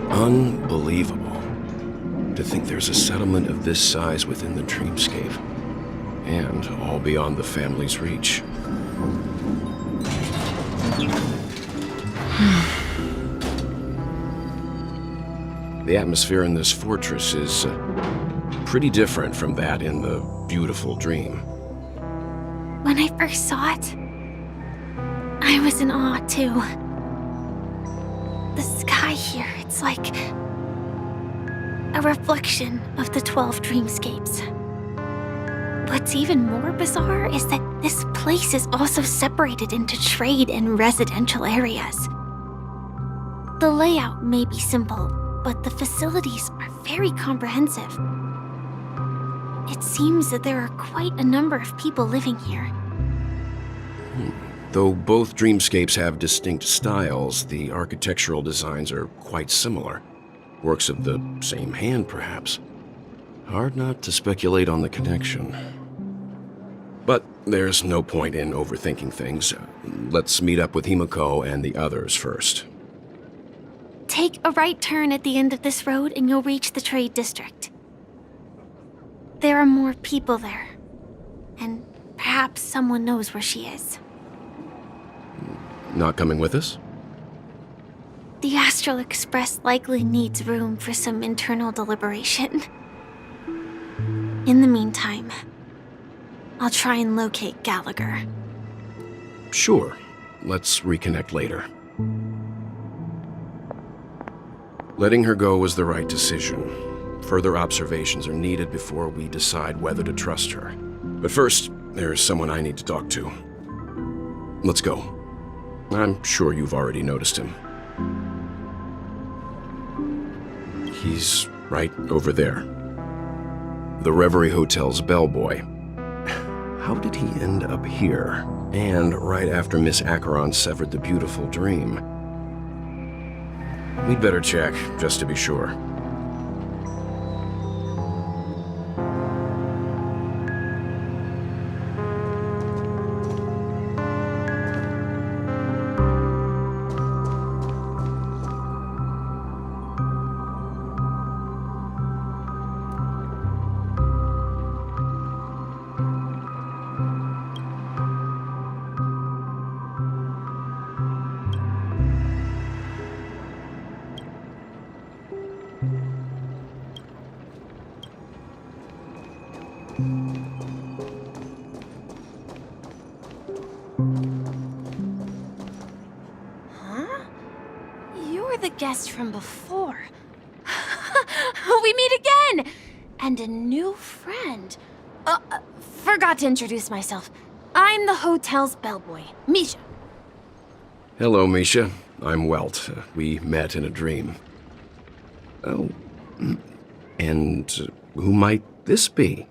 Unbelievable. To think there's a settlement of this size within the dreamscape. And all beyond the family's reach. The atmosphere in this fortress is pretty different from that in the beautiful dream. When I first saw it, I was in awe too. The sky here, it's like a reflection of the 12 dreamscapes. What's even more bizarre is that this place is also separated into trade and residential areas. The layout may be simple, but the facilities are very comprehensive. It seems that there are quite a number of people living here. Though both dreamscapes have distinct styles, the architectural designs are quite similar. Works of the same hand, perhaps. Hard not to speculate on the connection. But there's no point in overthinking things. Let's meet up with Himeko and the others first. Take a right turn at the end of this road and you'll reach the trade district. There are more people there. And perhaps someone knows where she is. Not coming with us? The Astral Express likely needs room for some internal deliberation. In the meantime, I'll try and locate Gallagher. Sure. Let's reconnect later. Letting her go was the right decision. Further observations are needed before we decide whether to trust her. But first, there's someone I need to talk to. Let's go. I'm sure you've already noticed him. He's right over there. The Reverie Hotel's bellboy. How did he end up here? And right after Miss Acheron severed the beautiful dream. We'd better check, just to be sure. Guest from before. We meet again! And a new friend. Forgot to introduce myself. I'm the hotel's bellboy, Misha. Hello, Misha. I'm Welt. We met in a dream. Oh, and who might this be?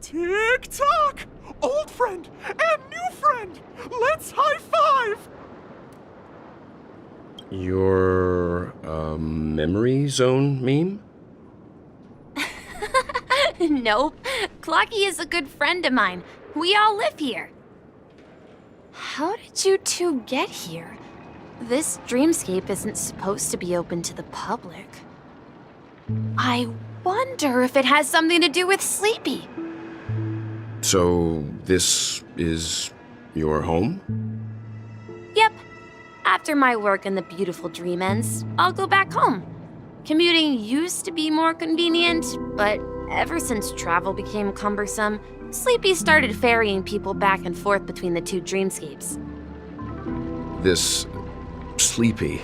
Tick-tock! Old friend and new friend! Let's high-five! Your, memory zone meme? Nope. Clocky is a good friend of mine. We all live here. How did you two get here? This dreamscape isn't supposed to be open to the public. I wonder if it has something to do with Sleepy. So, this is your home? Yep. After my work in the beautiful dream ends, I'll go back home. Commuting used to be more convenient, but ever since travel became cumbersome, Sleepy started ferrying people back and forth between the two dreamscapes. This Sleepy.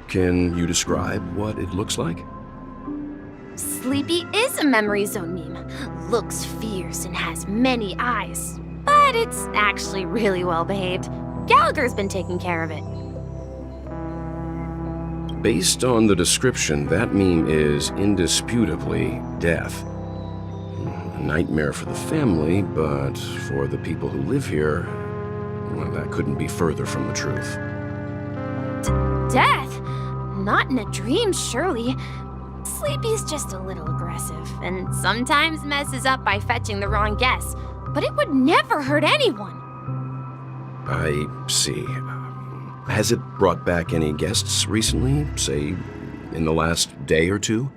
Can you describe what it looks like? Sleepy is a memory zone meme. Looks fierce and has many eyes, but it's actually really well behaved. Gallagher's been taking care of it. Based on the description, that meme is indisputably death. A nightmare for the family, but for the people who live here, well, that couldn't be further from the truth. Death? Not in a dream, surely. Sleepy's just a little aggressive, and sometimes messes up by fetching the wrong guess, but it would never hurt anyone. I see. Has it brought back any guests recently, say, in the last day or two?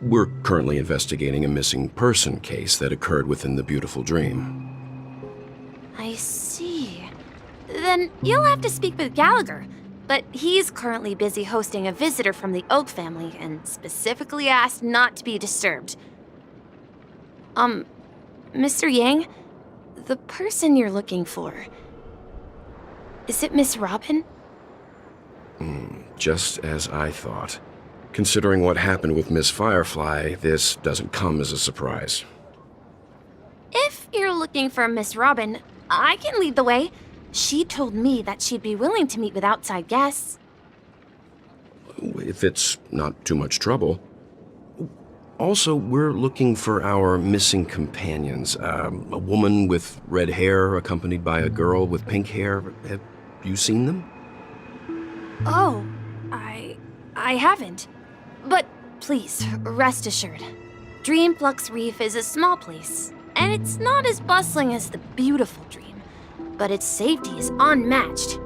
We're currently investigating a missing person case that occurred within the beautiful dream. I see. Then you'll have to speak with Gallagher. But he's currently busy hosting a visitor from the Oak family and specifically asked not to be disturbed. Mr. Yang, the person you're looking for, is it Miss Robin? Just as I thought. Considering what happened with Miss Firefly, this doesn't come as a surprise. If you're looking for Miss Robin, I can lead the way. She told me that she'd be willing to meet with outside guests. If it's not too much trouble. Also, we're looking for our missing companions. A woman with red hair accompanied by a girl with pink hair. Have you seen them? Oh, I haven't. But please, rest assured. Dreamflux Reef is a small place, and it's not as bustling as the beautiful Dream, but its safety is unmatched.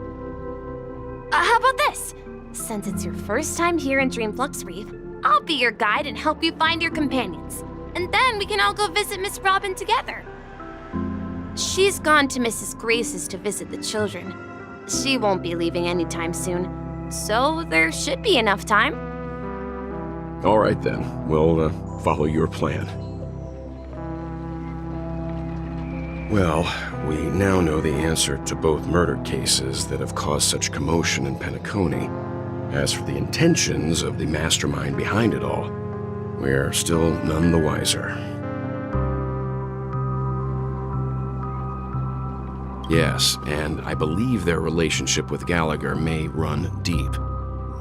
How about this? Since it's your first time here in Dreamflux Reef, I'll be your guide and help you find your companions. And then we can all go visit Miss Robin together. She's gone to Mrs. Grace's to visit the children. She won't be leaving anytime soon, so there should be enough time. All right then, we'll follow your plan. Well, we now know the answer to both murder cases that have caused such commotion in Penacony. As for the intentions of the mastermind behind it all, we're still none the wiser. Yes, and I believe their relationship with Gallagher may run deep.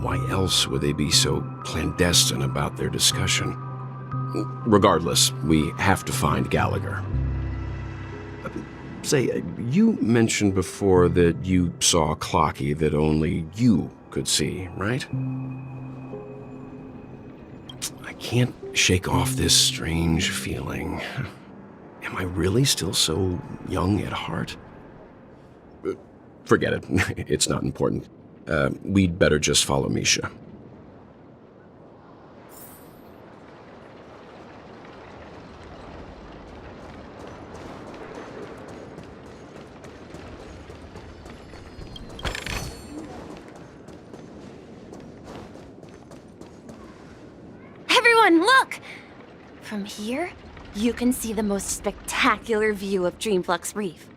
Why else would they be so clandestine about their discussion? Regardless, we have to find Gallagher. Say, you mentioned before that you saw Clocky that only you could see, right? I can't shake off this strange feeling. Am I really still so young at heart? Forget it. It's not important. We'd better just follow Misha. Everyone, look! From here, you can see the most spectacular view of Dreamflux Reef.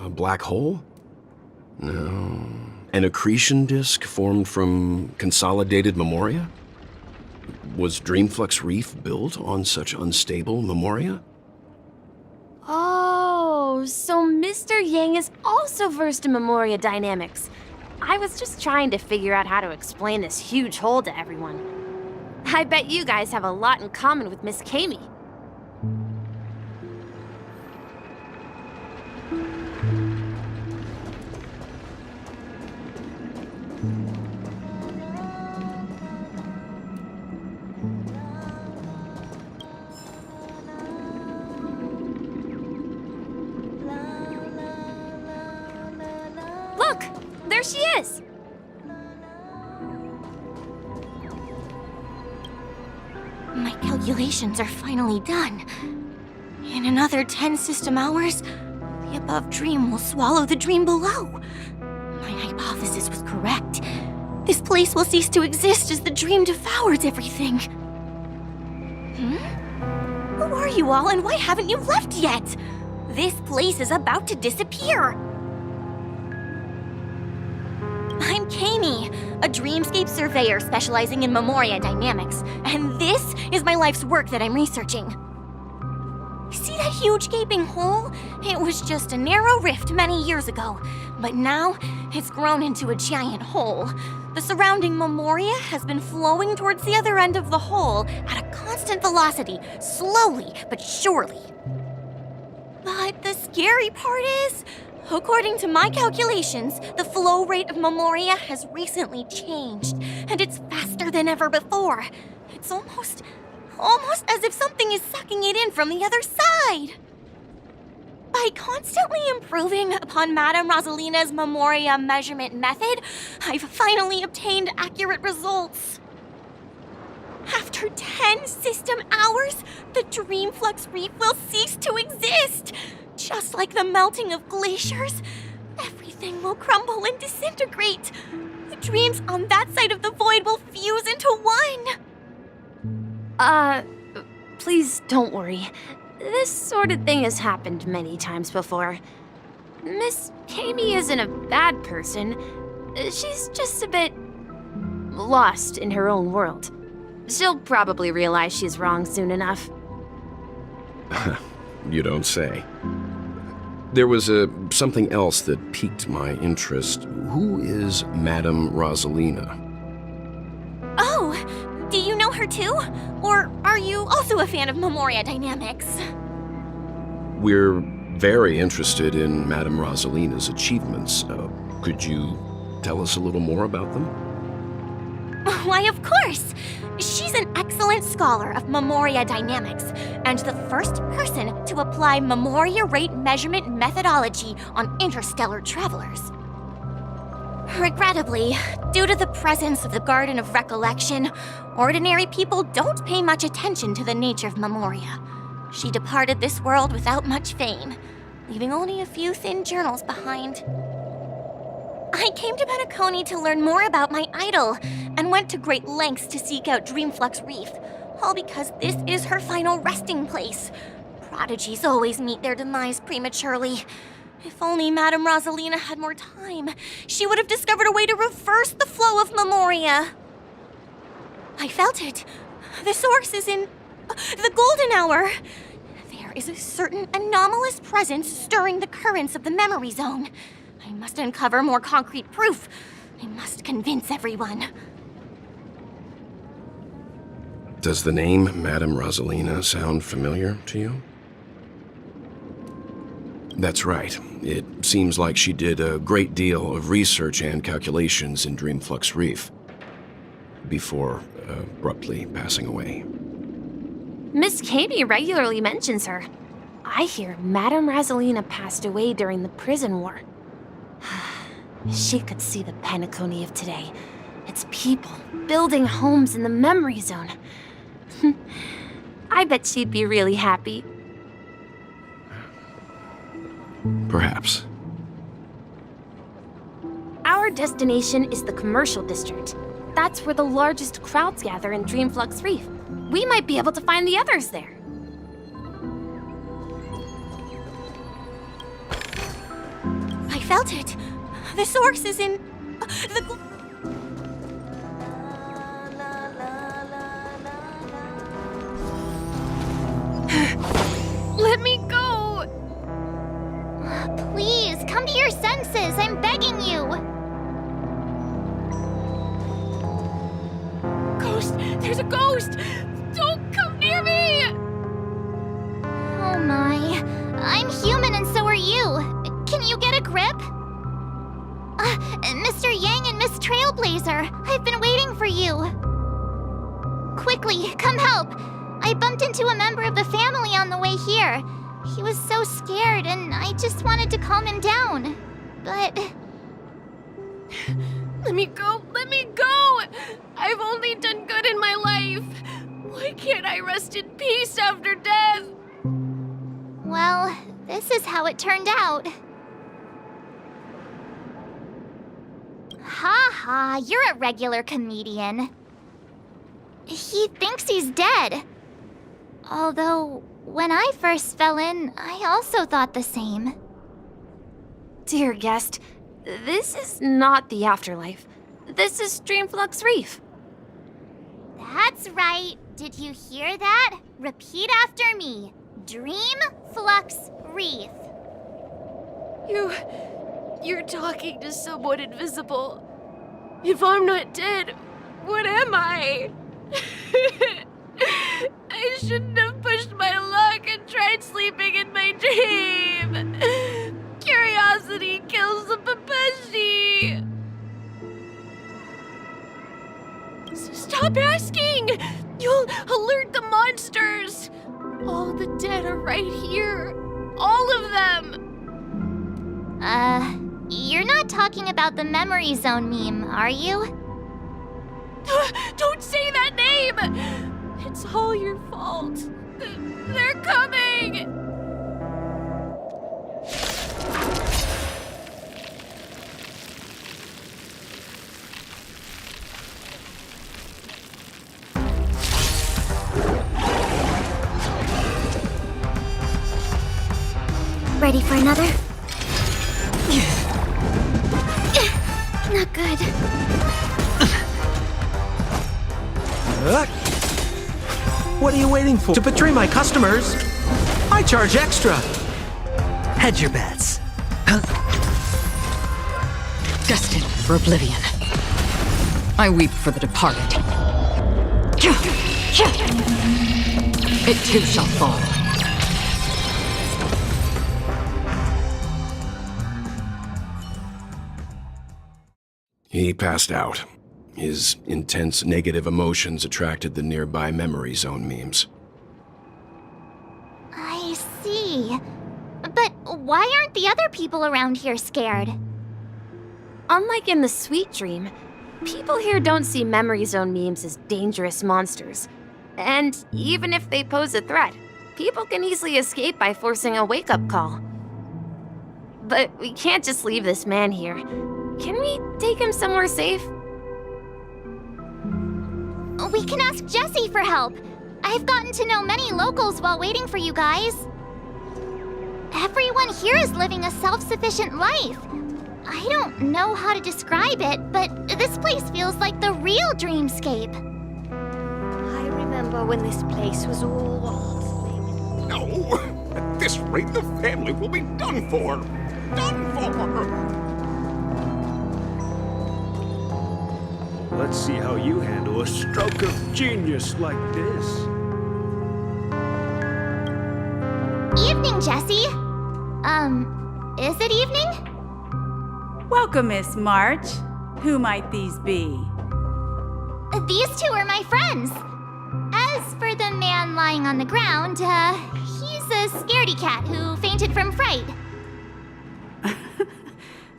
A black hole? No. An accretion disk formed from consolidated memoria? Was Dreamflux Reef built on such unstable memoria? Oh, so Mr. Yang is also versed in memoria dynamics. I was just trying to figure out how to explain this huge hole to everyone. I bet you guys have a lot in common with Miss Kami. Look! There she is! My calculations are finally done. In another 10 system hours, the above dream will swallow the dream below. My hypothesis was correct. This place will cease to exist as the dream devours everything. Who are you all, and why haven't you left yet? This place is about to disappear. I'm Kami, a dreamscape surveyor specializing in memoria dynamics, and this is my life's work that I'm researching. See that huge gaping hole? It was just a narrow rift many years ago, but now it's grown into a giant hole. The surrounding memoria has been flowing towards the other end of the hole at a constant velocity, slowly but surely. But the scary part is, according to my calculations, the flow rate of memoria has recently changed, and it's faster than ever before. It's almost as if something is sucking it in from the other side. By constantly improving upon Madame Rosalina's Memoria measurement method, I've finally obtained accurate results. After 10 system hours, the Dreamflux Reef will cease to exist. Just like the melting of glaciers, everything will crumble and disintegrate. The dreams on that side of the void will fuse into one. Please don't worry. This sort of thing has happened many times before. Miss Amy isn't a bad person. She's just a bit lost in her own world. She'll probably realize she's wrong soon enough. You don't say. There was something else that piqued my interest. Who is Madame Rosalina? Oh, do you know her too? Or are you also a fan of Memoria Dynamics? We're very interested in Madame Rosalina's achievements. Could you tell us a little more about them? Why, of course! She's an excellent scholar of Memoria Dynamics, and the first person to apply Memoria rate measurement methodology on interstellar travelers. Regrettably, due to the presence of the Garden of Recollection, ordinary people don't pay much attention to the nature of Memoria. She departed this world without much fame, leaving only a few thin journals behind. I came to Penacony to learn more about my idol, and went to great lengths to seek out Dreamflux Reef, all because this is her final resting place. Prodigies always meet their demise prematurely. If only Madame Rosalina had more time, she would have discovered a way to reverse the flow of Memoria. I felt it. The source is in the golden hour. There is a certain anomalous presence stirring the currents of the memory zone. I must uncover more concrete proof. I must convince everyone. Does the name Madame Rosalina sound familiar to you? That's right. It seems like she did a great deal of research and calculations in Dreamflux Reef before abruptly passing away. Miss Katie regularly mentions her. I hear Madame Rosalina passed away during the prison war. She could see the Penacony of today. Its people building homes in the memory zone. I bet she'd be really happy. Perhaps. Our destination is the commercial district. That's where the largest crowds gather in Dreamflux Reef. We might be able to find the others there. I felt it. The source is in the... Let me go! Please, come to your senses. I'm begging you. Ghost! There's a ghost! Don't come near me! Oh my. I'm human and so are you. Can you get a grip? Mr. Yang and Miss Trailblazer, I've been waiting for you. Quickly, come help. I bumped into a member of the family on the way here. He was so scared and I just wanted to calm him down. But... Let me go! Let me go! I've only done good in my life. Why can't I rest in peace after death? well, this is how it turned out. Ha ha, you're a regular comedian. He thinks he's dead. Although, when I first fell in, I also thought the same. Dear guest, this is not the afterlife. This is Dreamflux Reef. That's right. Did you hear that? Repeat after me. Dreamflux Reef. You're talking to someone invisible. If I'm not dead, what am I? I shouldn't have pushed my luck and tried sleeping in my dream. Curiosity kills the Papeshi. Stop asking! You'll alert the monsters. All the dead are right here. All of them! You're not talking about the memory zone meme, are you? Don't say that name! It's all your fault. They're coming! Ready for another? Not good. What are you waiting for? To betray my customers? I charge extra. Hedge your bets. Destined for oblivion. I weep for the departed. It too shall fall. He passed out. His intense negative emotions attracted the nearby memory zone memes. I see. But why aren't the other people around here scared? Unlike in the Sweet Dream, people here don't see memory zone memes as dangerous monsters. And even if they pose a threat, people can easily escape by forcing a wake-up call. But we can't just leave this man here. Can we take him somewhere safe? We can ask Jessie for help. I've gotten to know many locals while waiting for you guys. Everyone here is living a self-sufficient life. I don't know how to describe it, but this place feels like the real dreamscape. I remember when this place was all walls. No! At this rate, the family will be done for! Done for! Let's see how you handle a stroke of genius like this. Evening, Jessie. Is it evening? Welcome, Miss March. Who might these be? These two are my friends. As for the man lying on the ground, he's a scaredy cat who fainted from fright.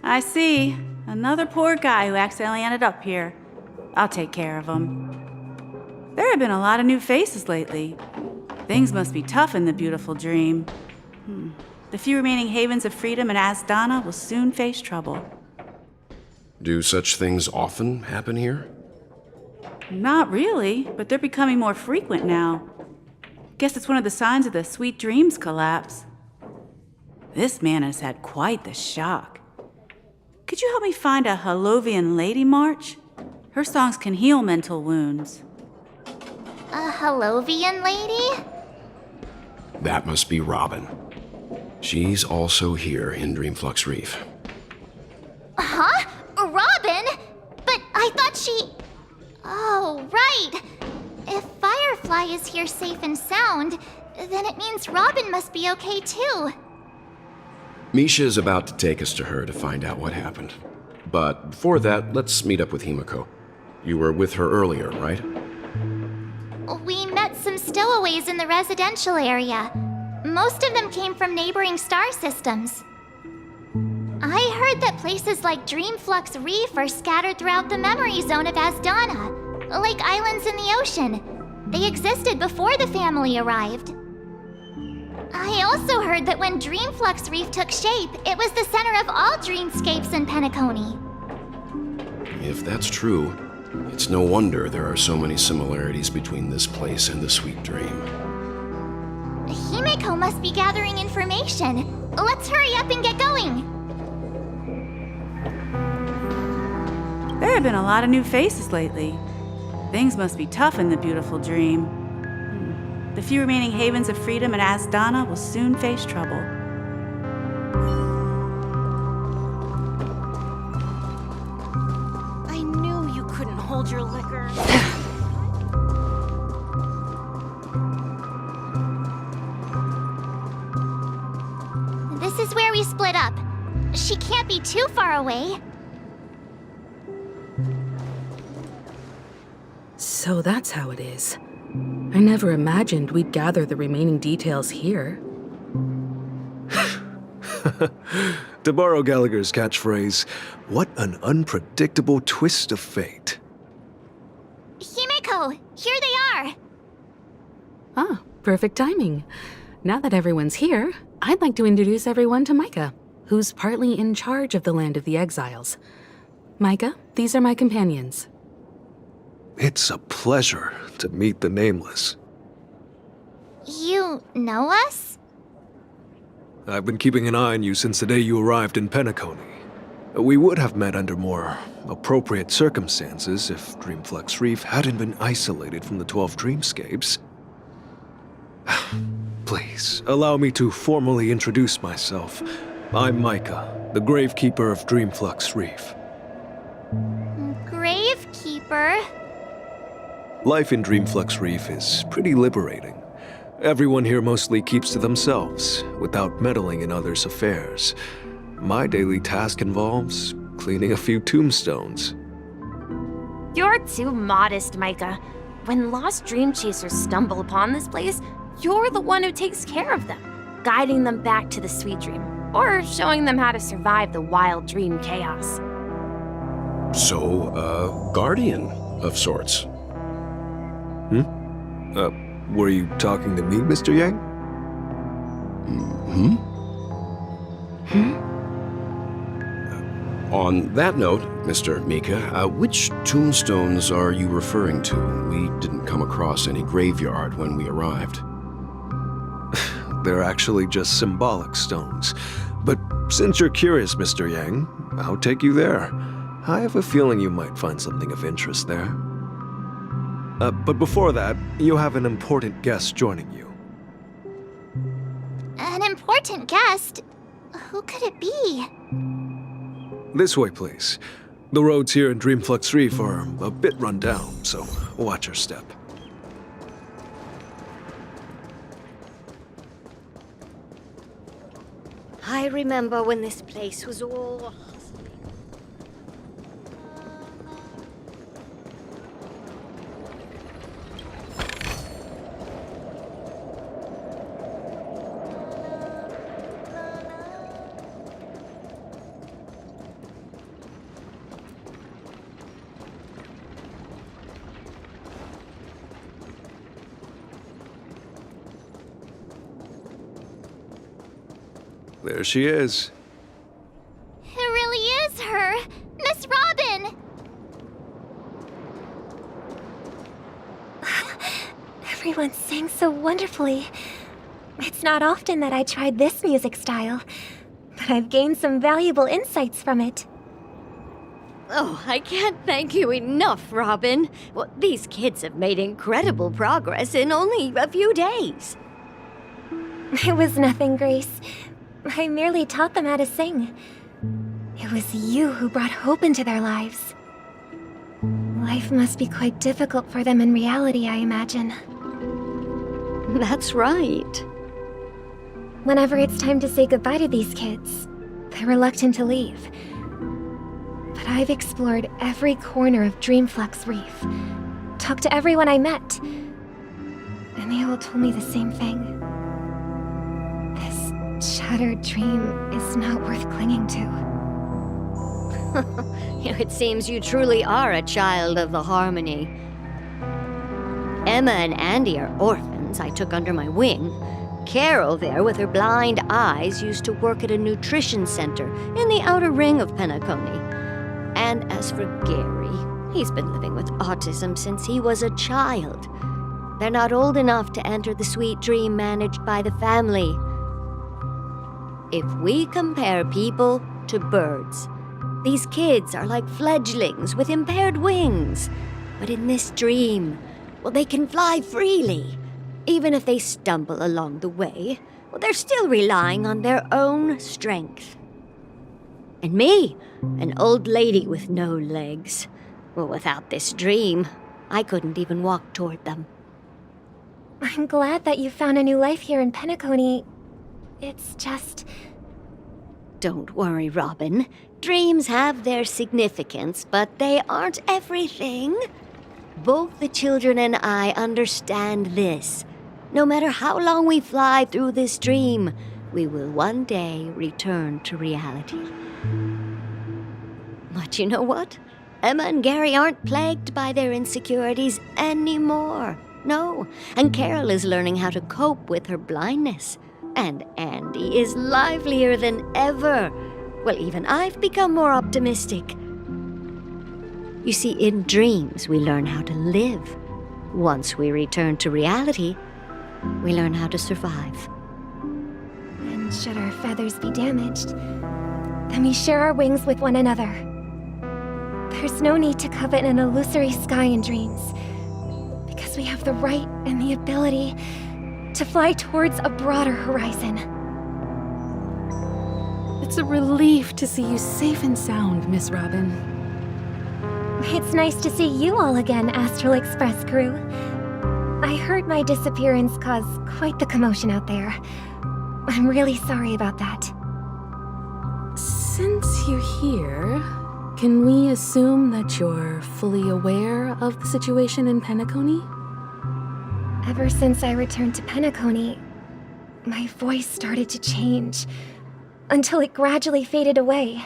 I see. Another poor guy who accidentally ended up here. I'll take care of him. There have been a lot of new faces lately. Things must be tough in the beautiful dream. The few remaining havens of freedom in Asdana will soon face trouble. Do such things often happen here? Not really, but they're becoming more frequent now. Guess it's one of the signs of the Sweet Dreams collapse. This man has had quite the shock. Could you help me find a Halovian lady, March? Her songs can heal mental wounds. A Halovian lady? That must be Robin. She's also here in Dreamflux Reef. Huh? Robin? But I thought she... Oh, right. If Firefly is here safe and sound, then it means Robin must be okay too. Misha is about to take us to her to find out what happened. But before that, let's meet up with Himeko. You were with her earlier, right? We met some stowaways in the residential area. Most of them came from neighboring star systems. I heard that places like Dreamflux Reef are scattered throughout the memory zone of Asdana, like islands in the ocean. They existed before the family arrived. I also heard that when Dreamflux Reef took shape, it was the center of all dreamscapes in Penacony. If that's true, it's no wonder there are so many similarities between this place and the Sweet Dream. Himeko must be gathering information. Let's hurry up and get going. There have been a lot of new faces lately. Things must be tough in the beautiful dream. The few remaining havens of freedom in Asdana will soon face trouble. I knew you couldn't hold your liquor. This is where we split up. She can't be too far away. So that's how it is. I never imagined we'd gather the remaining details here. To borrow Gallagher's catchphrase, what an unpredictable twist of fate. Himeko, here they are! Ah, perfect timing. Now that everyone's here, I'd like to introduce everyone to Micah, who's partly in charge of the Land of the Exiles. Micah, these are my companions. It's a pleasure to meet the Nameless. You know us? I've been keeping an eye on you since the day you arrived in Penacony. We would have met under more appropriate circumstances if Dreamflex Reef hadn't been isolated from the 12 dreamscapes. Please, allow me to formally introduce myself. I'm Micah, the Gravekeeper of Dreamflex Reef. Gravekeeper? Life in Dreamflex Reef is pretty liberating. Everyone here mostly keeps to themselves, without meddling in others' affairs. My daily task involves cleaning a few tombstones. You're too modest, Micah. When lost dream chasers stumble upon this place, you're the one who takes care of them, guiding them back to the sweet dream, or showing them how to survive the wild dream chaos. So, a guardian of sorts. Were you talking to me, Mr. Yang? On that note, Mr. Mika, which tombstones are you referring to? We didn't come across any graveyard when we arrived. They're actually just symbolic stones. But since you're curious, Mr. Yang, I'll take you there. I have a feeling you might find something of interest there. But before that, you have an important guest joining you. An important guest? Who could it be? This way, please. The roads here in Dreamflex Reef are a bit run down, so watch your step. I remember when this place was all... There she is. It really is her! Miss Robin! Everyone sang so wonderfully. It's not often that I tried this music style, but I've gained some valuable insights from it. Oh, I can't thank you enough, Robin. Well, these kids have made incredible progress in only a few days. It was nothing, Grace. I merely taught them how to sing. It was you who brought hope into their lives. Life must be quite difficult for them in reality, I imagine. That's right. Whenever it's time to say goodbye to these kids, they're reluctant to leave. But I've explored every corner of Dreamflex Reef, talked to everyone I met, and they all told me the same thing. This shattered dream is not worth clinging to. It seems you truly are a child of the Harmony. Emma and Andy are orphans I took under my wing. Carol there, with her blind eyes, used to work at a nutrition center in the outer ring of Penacony. And as for Gary, he's been living with autism since he was a child. They're not old enough to enter the sweet dream managed by the family. If we compare people to birds, these kids are like fledglings with impaired wings. But in this dream, well, they can fly freely. Even if they stumble along the way, well, they're still relying on their own strength. And me, an old lady with no legs. Well, without this dream, I couldn't even walk toward them. I'm glad that you found a new life here in Penacony. It's just... Don't worry, Robin. Dreams have their significance, but they aren't everything. Both the children and I understand this. No matter how long we fly through this dream, we will one day return to reality. But you know what? Emma and Gary aren't plagued by their insecurities anymore. No, and Carol is learning how to cope with her blindness. And Andy is livelier than ever. Well, even I've become more optimistic. You see, in dreams, we learn how to live. Once we return to reality, we learn how to survive. And should our feathers be damaged, then we share our wings with one another. There's no need to covet an illusory sky in dreams, because we have the right and the ability to fly towards a broader horizon. It's a relief to see you safe and sound, Miss Robin. It's nice to see you all again, Astral Express crew. I heard my disappearance caused quite the commotion out there. I'm really sorry about that. Since you're here, can we assume that you're fully aware of the situation in Penacony? Ever since I returned to Penacony, my voice started to change, until it gradually faded away.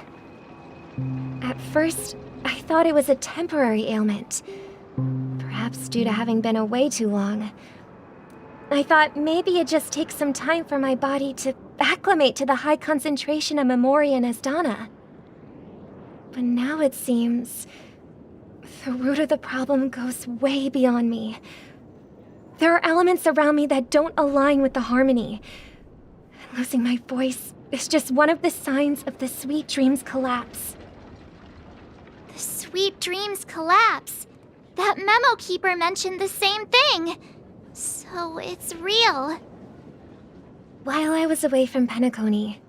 At first, I thought it was a temporary ailment, perhaps due to having been away too long. I thought maybe it just takes some time for my body to acclimate to the high concentration of Memoria and Asdana. But now it seems the root of the problem goes way beyond me. There are elements around me that don't align with the harmony. Losing my voice is just one of the signs of the Sweet Dreams collapse. The Sweet Dreams collapse. That memo keeper mentioned the same thing. So it's real. While I was away from Penacony,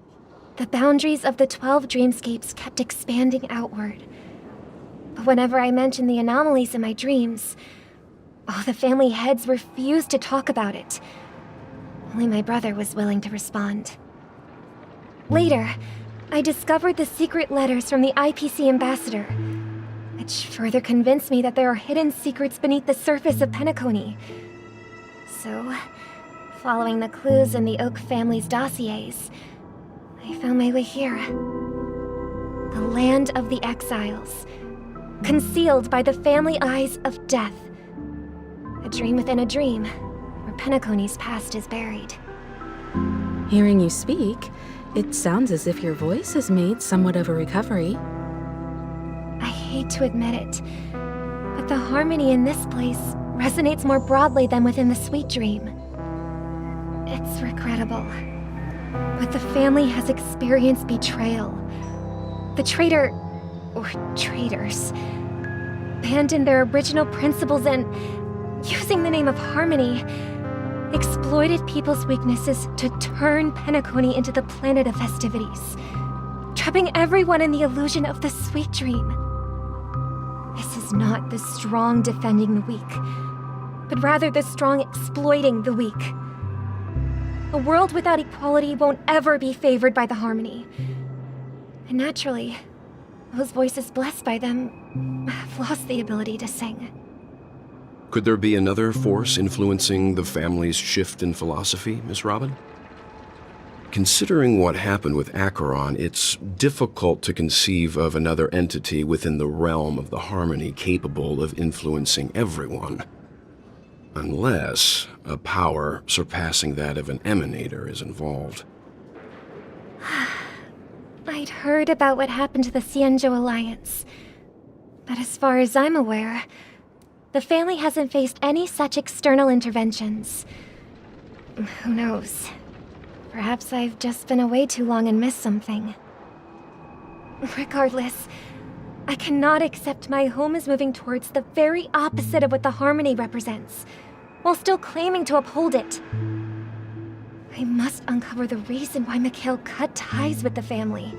the boundaries of the 12 dreamscapes kept expanding outward. But whenever I mentioned the anomalies in my dreams, the family heads refused to talk about it. Only my brother was willing to respond. Later, I discovered the secret letters from the IPC ambassador, which further convinced me that there are hidden secrets beneath the surface of Penacony. So, following the clues in the Oak family's dossiers, I found my way here. The land of the exiles, concealed by the family eyes of death. A dream within a dream, where Penacony's past is buried. Hearing you speak, it sounds as if your voice has made somewhat of a recovery. I hate to admit it, but the harmony in this place resonates more broadly than within the Sweet Dream. It's regrettable, but the family has experienced betrayal. The traitor, or traitors, abandoned their original principles and, using the name of harmony, exploited people's weaknesses to turn Penacony into the planet of festivities, trapping everyone in the illusion of the Sweet Dream. This is not the strong defending the weak, but rather the strong exploiting the weak. A world without equality won't ever be favored by the harmony. And naturally, those voices blessed by them have lost the ability to sing. Could there be another force influencing the family's shift in philosophy, Miss Robin? Considering what happened with Acheron, it's difficult to conceive of another entity within the realm of the harmony capable of influencing everyone. Unless a power surpassing that of an emanator is involved. I'd heard about what happened to the Xianzhou Alliance, but as far as I'm aware, the family hasn't faced any such external interventions. Who knows? Perhaps I've just been away too long and missed something. Regardless, I cannot accept my home is moving towards the very opposite of what the harmony represents, while still claiming to uphold it. I must uncover the reason why Mikhail cut ties with the family,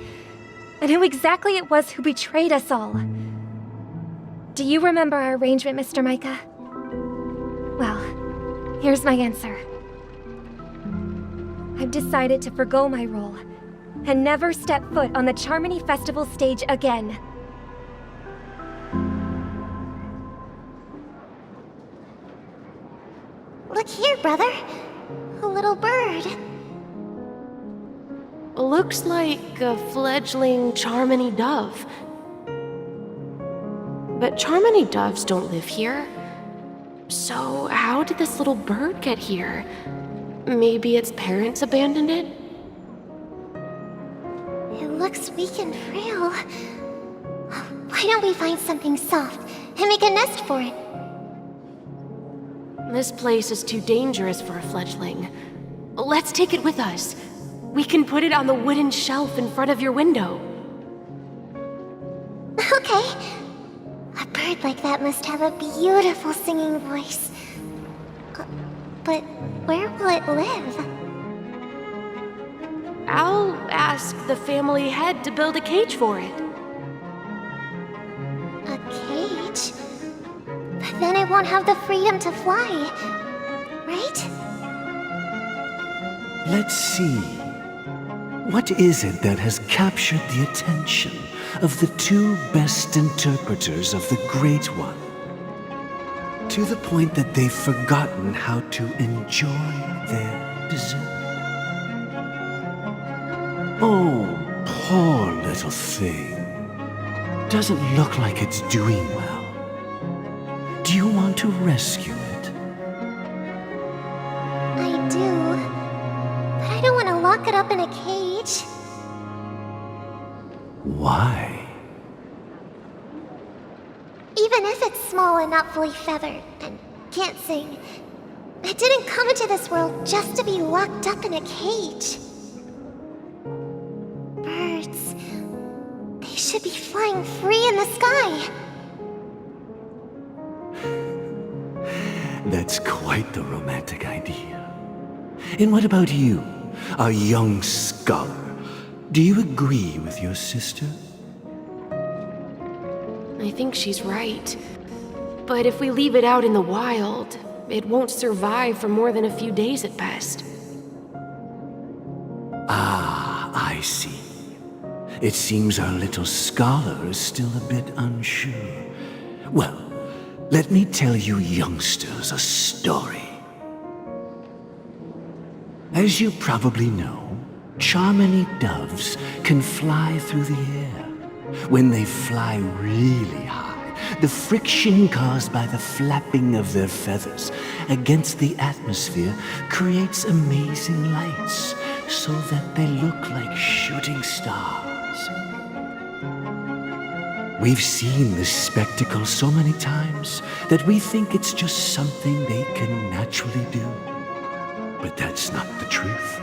and who exactly it was who betrayed us all. Do you remember our arrangement, Mr. Micah? Well, here's my answer. I've decided to forgo my role, and never step foot on the Charmony Festival stage again. Look here, brother. A little bird. Looks like a fledgling Charmony dove. But Charmony doves don't live here. So how did this little bird get here? Maybe its parents abandoned it? It looks weak and frail. Why don't we find something soft and make a nest for it? This place is too dangerous for a fledgling. Let's take it with us. We can put it on the wooden shelf in front of your window. Okay. A bird like that must have a beautiful singing voice. But where will it live? I'll ask the family head to build a cage for it. A cage? But then it won't have the freedom to fly, right? Let's see. What is it that has captured the attention of the two best interpreters of the Great One? To the point that they've forgotten how to enjoy their dessert. Oh, poor little thing. Doesn't look like it's doing well. Do you want to rescue it? I do. But I don't want to lock it up in a cage. Why? Even if it's small and not fully feathered and can't sing, it didn't come into this world just to be locked up in a cage. Birds, they should be flying free in the sky. That's quite the romantic idea. And what about you, a young scholar? Do you agree with your sister? I think she's right. But if we leave it out in the wild, it won't survive for more than a few days at best. Ah, I see. It seems our little scholar is still a bit unsure. Well, let me tell you youngsters a story. As you probably know, Charmony doves can fly through the air. When they fly really high, the friction caused by the flapping of their feathers against the atmosphere creates amazing lights, so that they look like shooting stars. We've seen this spectacle so many times that we think it's just something they can naturally do. But that's not the truth.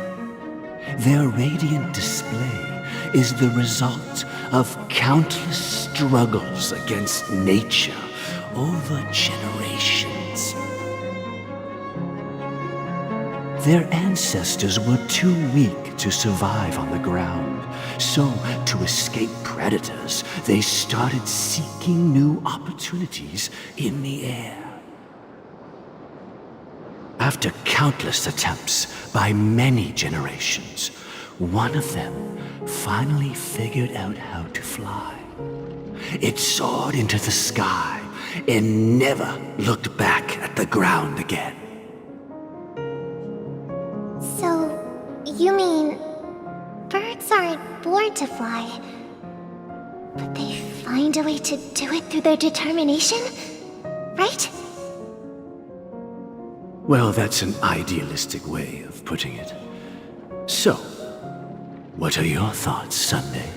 Their radiant display is the result of countless struggles against nature over generations. Their ancestors were too weak to survive on the ground, so to escape predators, they started seeking new opportunities in the air. After countless attempts by many generations, one of them finally figured out how to fly. It soared into the sky and never looked back at the ground again. So, you mean birds aren't born to fly, but they find a way to do it through their determination, right? Well, that's an idealistic way of putting it. So, what are your thoughts, Sunday?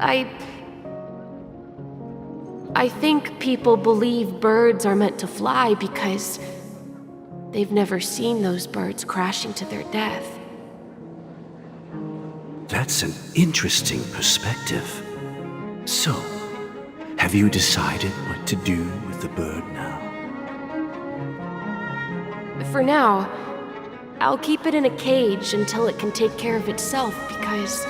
I think people believe birds are meant to fly because they've never seen those birds crashing to their death. That's an interesting perspective. So, have you decided what to do with the bird now? For now, I'll keep it in a cage until it can take care of itself because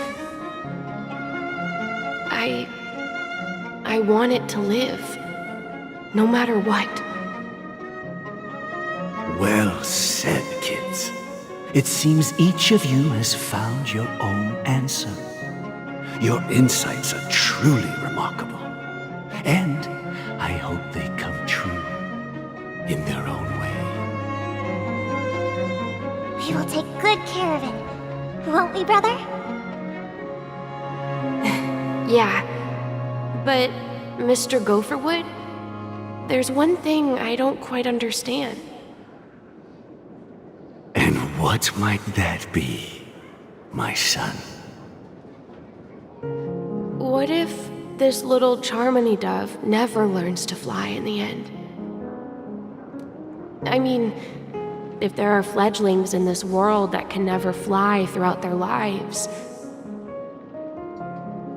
I want it to live, no matter what. Well said, kids. It seems each of you has found your own answer. Your insights are truly remarkable. And I hope they come true in their own way. We will take good care of it. Won't we, brother? Yeah. But, Mr. Gopherwood, there's one thing I don't quite understand. And what might that be, my son? What if this little Charmony dove never learns to fly in the end? I mean, if there are fledglings in this world that can never fly throughout their lives,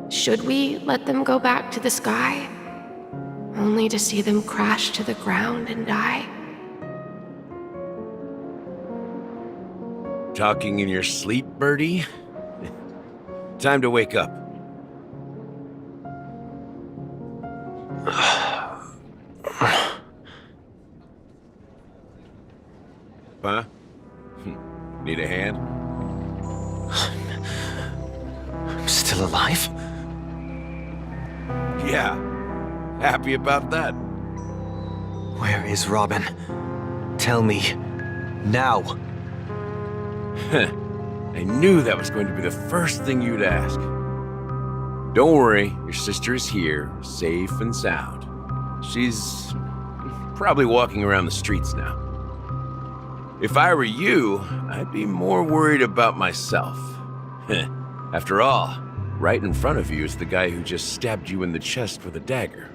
should we let them go back to the sky, only to see them crash to the ground and die? Talking in your sleep, Birdie? Time to wake up. Huh? Need a hand? I'm still alive? Yeah. Happy about that. Where is Robin? Tell me. Now. I knew that was going to be the first thing you'd ask. Don't worry, your sister is here, safe and sound. She's probably walking around the streets now. If I were you, I'd be more worried about myself. After all, right in front of you is the guy who just stabbed you in the chest with a dagger.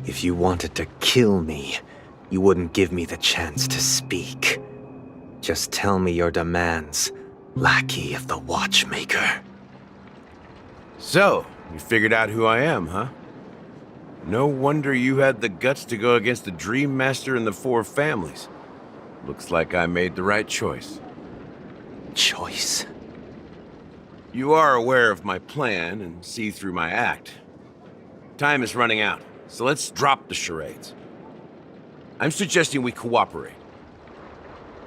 If you wanted to kill me, you wouldn't give me the chance to speak. Just tell me your demands, lackey of the Watchmaker. So, you figured out who I am, huh? No wonder you had the guts to go against the Dream Master and the Four Families. Looks like I made the right choice. Choice? You are aware of my plan and see through my act. Time is running out, so let's drop the charades. I'm suggesting we cooperate.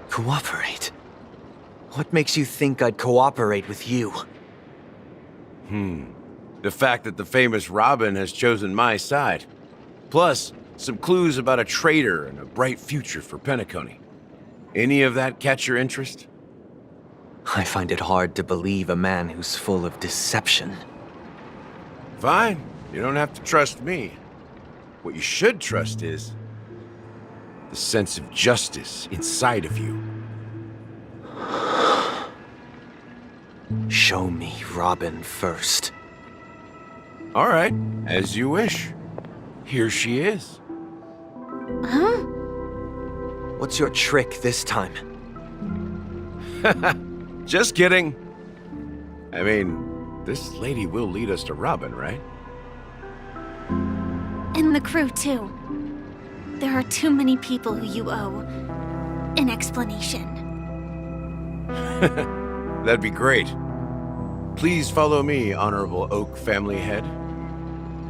Cooperate? What makes you think I'd cooperate with you? The fact that the famous Robin has chosen my side. Plus, some clues about a traitor and a bright future for Penacony. Any of that catch your interest? I find it hard to believe a man who's full of deception. Fine. You don't have to trust me. What you should trust is the sense of justice inside of you. Show me Robin first. All right, as you wish. Here she is. Huh? What's your trick this time? Just kidding. I mean, this lady will lead us to Robin, right? And the crew, too. There are too many people who you owe an explanation. That'd be great. Please follow me, Honorable Oak Family Head.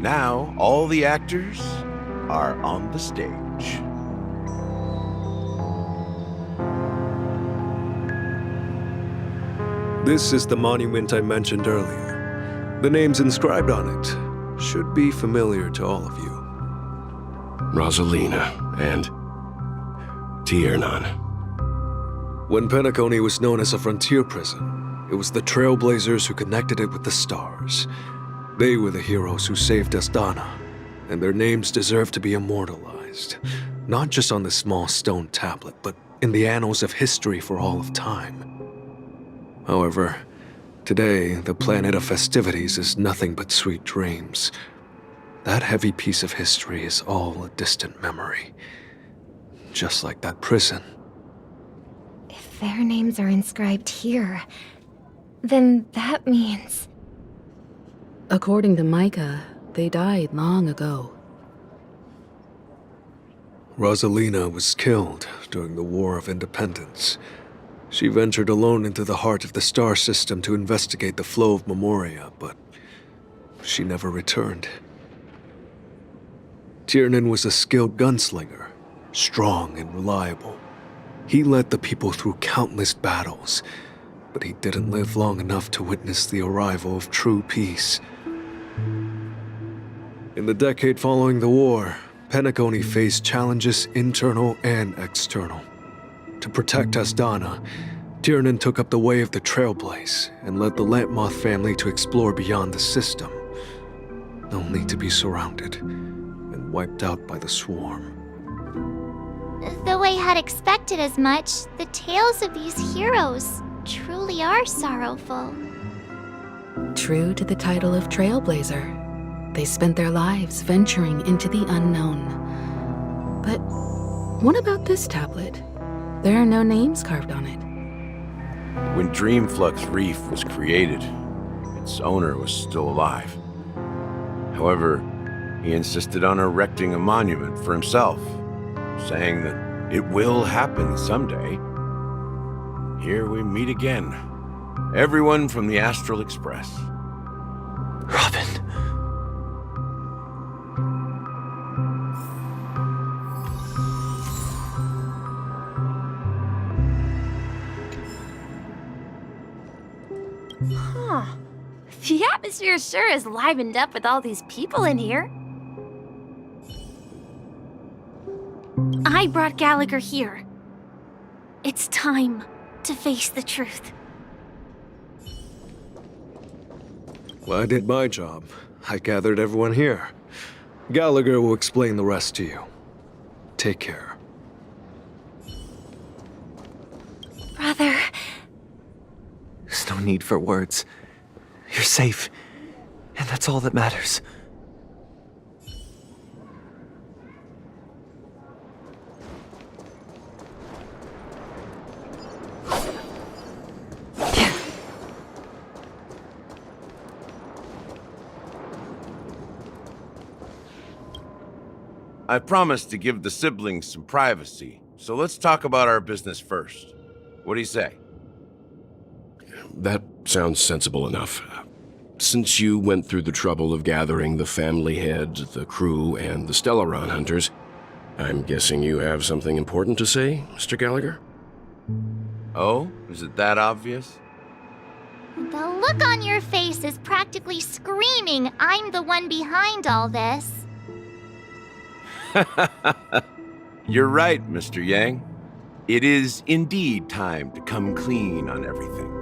Now, all the actors are on the stage. This is the monument I mentioned earlier. The names inscribed on it should be familiar to all of you. Rosalina and Tiernan. When Penacony was known as a frontier prison, it was the Trailblazers who connected it with the stars. They were the heroes who saved Asdana, and their names deserve to be immortalized, not just on this small stone tablet, but in the annals of history for all of time. However, today, the planet of festivities is nothing but sweet dreams. That heavy piece of history is all a distant memory. Just like that prison. If their names are inscribed here, then that means... According to Micah, they died long ago. Rosalina was killed during the War of Independence. She ventured alone into the heart of the star system to investigate the flow of Memoria, but she never returned. Tiernan was a skilled gunslinger, strong and reliable. He led the people through countless battles, but he didn't live long enough to witness the arrival of true peace. In the decade following the war, Penacony faced challenges internal and external. To protect Asdana, Tiernan took up the way of the Trailblaze and led the Lampmoth family to explore beyond the system, only to be surrounded and wiped out by the swarm. Though I had expected as much, the tales of these heroes truly are sorrowful. True to the title of Trailblazer, they spent their lives venturing into the unknown. But what about this tablet? There are no names carved on it. When Dreamflux Reef was created, its owner was still alive. However, he insisted on erecting a monument for himself, saying that it will happen someday. Here we meet again. Everyone from the Astral Express. Robin. Huh. The atmosphere sure is livened up with all these people in here. I brought Gallagher here. It's time to face the truth. Well, I did my job. I gathered everyone here. Gallagher will explain the rest to you. Take care. Brother. There's no need for words. You're safe, and that's all that matters. I promised to give the siblings some privacy, so let's talk about our business first. What do you say? That sounds sensible enough. Since you went through the trouble of gathering the family head, the crew, and the Stellaron hunters, I'm guessing you have something important to say, Mr. Gallagher? Oh? Is it that obvious? The look on your face is practically screaming, I'm the one behind all this. You're right, Mr. Yang. It is indeed time to come clean on everything.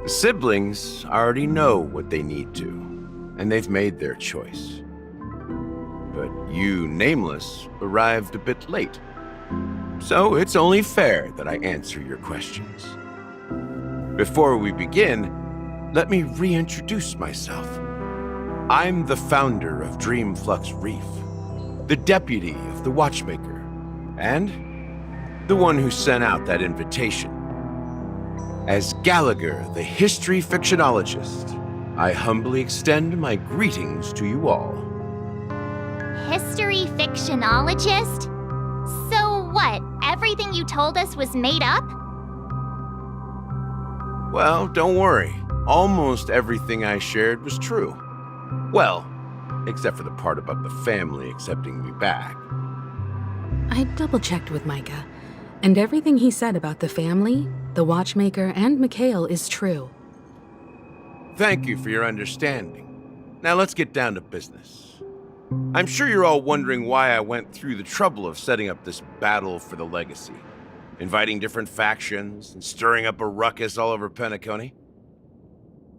The siblings already know what they need to, and they've made their choice. But you, Nameless, arrived a bit late. So it's only fair that I answer your questions. Before we begin, let me reintroduce myself. I'm the founder of Dreamflux Reef, the deputy of the Watchmaker, and the one who sent out that invitation. As Gallagher, the history fictionologist, I humbly extend my greetings to you all. History fictionologist? So what, everything you told us was made up? Well, don't worry. Almost everything I shared was true. Well, except for the part about the family accepting me back. I double-checked with Micah, and everything he said about the family, the Watchmaker, and Mikhail is true. Thank you for your understanding. Now let's get down to business. I'm sure you're all wondering why I went through the trouble of setting up this battle for the legacy, inviting different factions and stirring up a ruckus all over Penacony.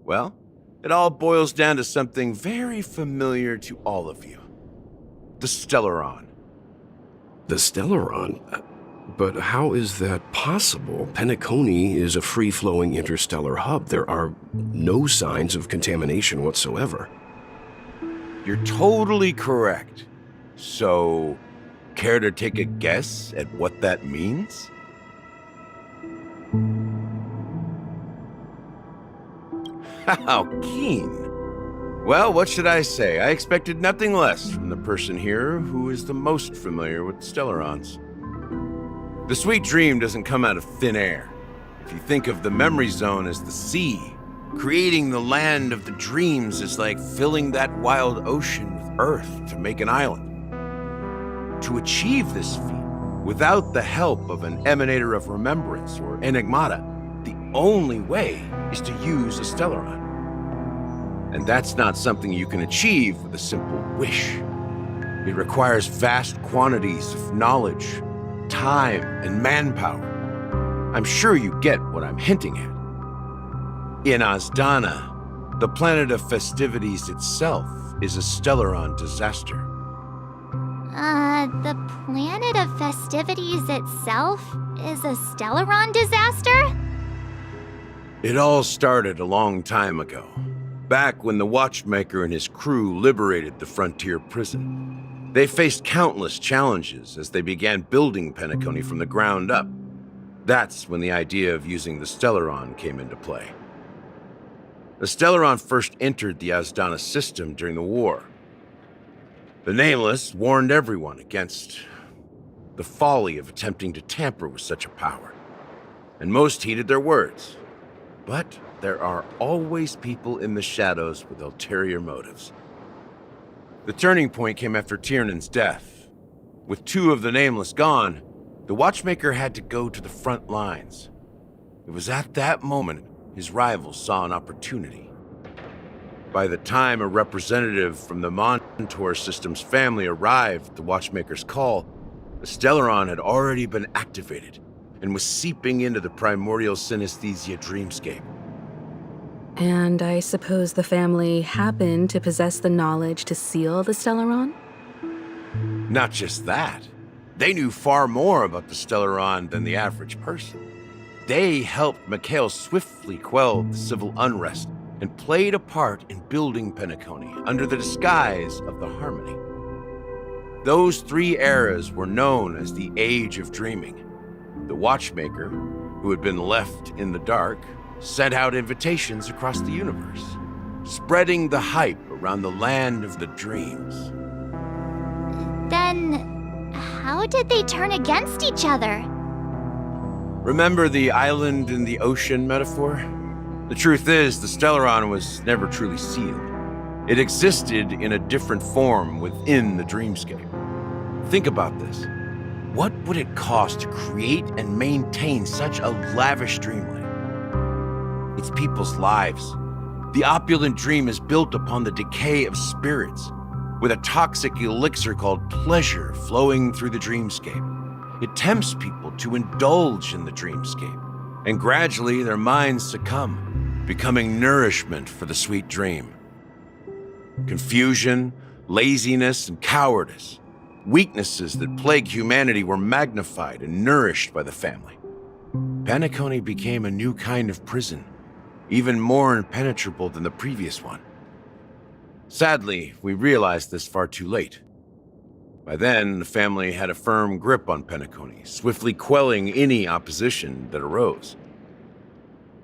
Well, it all boils down to something very familiar to all of you. The Stellaron. The Stellaron? But how is that possible? Penacony is a free-flowing interstellar hub. There are no signs of contamination whatsoever. You're totally correct. So, care to take a guess at what that means? How keen. Well, what should I say? I expected nothing less from the person here who is the most familiar with Stellarons. The sweet dream doesn't come out of thin air. If you think of the memory zone as the sea, creating the land of the dreams is like filling that wild ocean with earth to make an island. To achieve this feat, without the help of an emanator of remembrance or enigmata, the only way is to use a Stellaron. And that's not something you can achieve with a simple wish. It requires vast quantities of knowledge, time, and manpower. I'm sure you get what I'm hinting at. In Azdana, the planet of festivities itself is a Stellaron disaster. The planet of festivities itself is a Stellaron disaster? It all started a long time ago, back when the Watchmaker and his crew liberated the frontier prison. They faced countless challenges as they began building Penacony from the ground up. That's when the idea of using the Stellaron came into play. The Stellaron first entered the Azdana system during the war. The Nameless warned everyone against the folly of attempting to tamper with such a power, and most heeded their words. But there are always people in the shadows with ulterior motives. The turning point came after Tiernan's death. With 2 of the Nameless gone, the Watchmaker had to go to the front lines. It was at that moment his rivals saw an opportunity. By the time a representative from the Montour Systems family arrived at the Watchmaker's call, the Stellaron had already been activated and was seeping into the primordial synesthesia dreamscape. And I suppose the family happened to possess the knowledge to seal the Stellaron? Not just that. They knew far more about the Stellaron than the average person. They helped Mikhail swiftly quell the civil unrest and played a part in building Penacony under the disguise of the Harmony. Those 3 eras were known as the Age of Dreaming. The Watchmaker, who had been left in the dark, sent out invitations across the universe, spreading the hype around the land of the dreams. Then, how did they turn against each other? Remember the island in the ocean metaphor? The truth is, the Stellaron was never truly sealed. It existed in a different form within the dreamscape. Think about this. What would it cost to create and maintain such a lavish dreamland? It's people's lives. The opulent dream is built upon the decay of spirits, with a toxic elixir called pleasure flowing through the dreamscape. It tempts people to indulge in the dreamscape, and gradually their minds succumb, becoming nourishment for the sweet dream. Confusion, laziness, and cowardice, weaknesses that plague humanity, were magnified and nourished by the family. Penacony became a new kind of prison, even more impenetrable than the previous one. Sadly, we realized this far too late. By then, the family had a firm grip on Penacony, swiftly quelling any opposition that arose.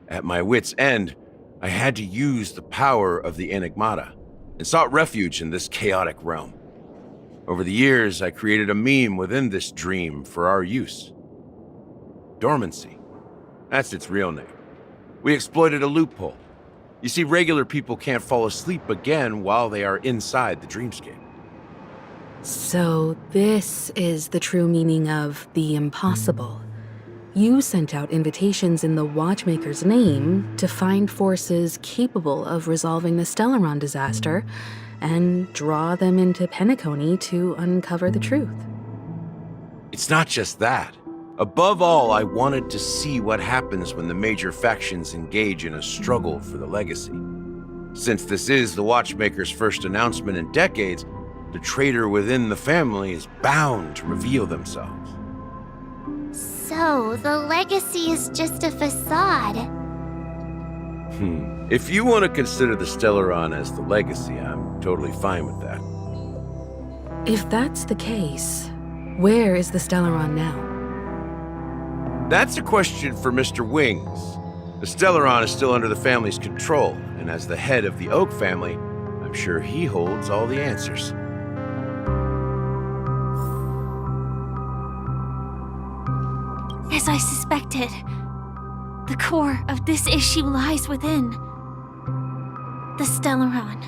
At my wit's end, I had to use the power of the Enigmata, and sought refuge in this chaotic realm. Over the years, I created a meme within this dream for our use. Dormancy. That's its real name. We exploited a loophole. You see, regular people can't fall asleep again while they are inside the dreamscape. So this is the true meaning of the impossible. You sent out invitations in the Watchmaker's name to find forces capable of resolving the Stellaron disaster and draw them into Penacony to uncover the truth. It's not just that. Above all, I wanted to see what happens when the major factions engage in a struggle for the legacy. Since this is the Watchmaker's first announcement in decades, the traitor within the family is bound to reveal themselves. So, the legacy is just a facade. If you want to consider the Stellaron as the legacy, I'm totally fine with that. If that's the case, where is the Stellaron now? That's a question for Mr. Wings. The Stellaron is still under the family's control, and as the head of the Oak family, I'm sure he holds all the answers. As I suspected, the core of this issue lies within the Stellaron.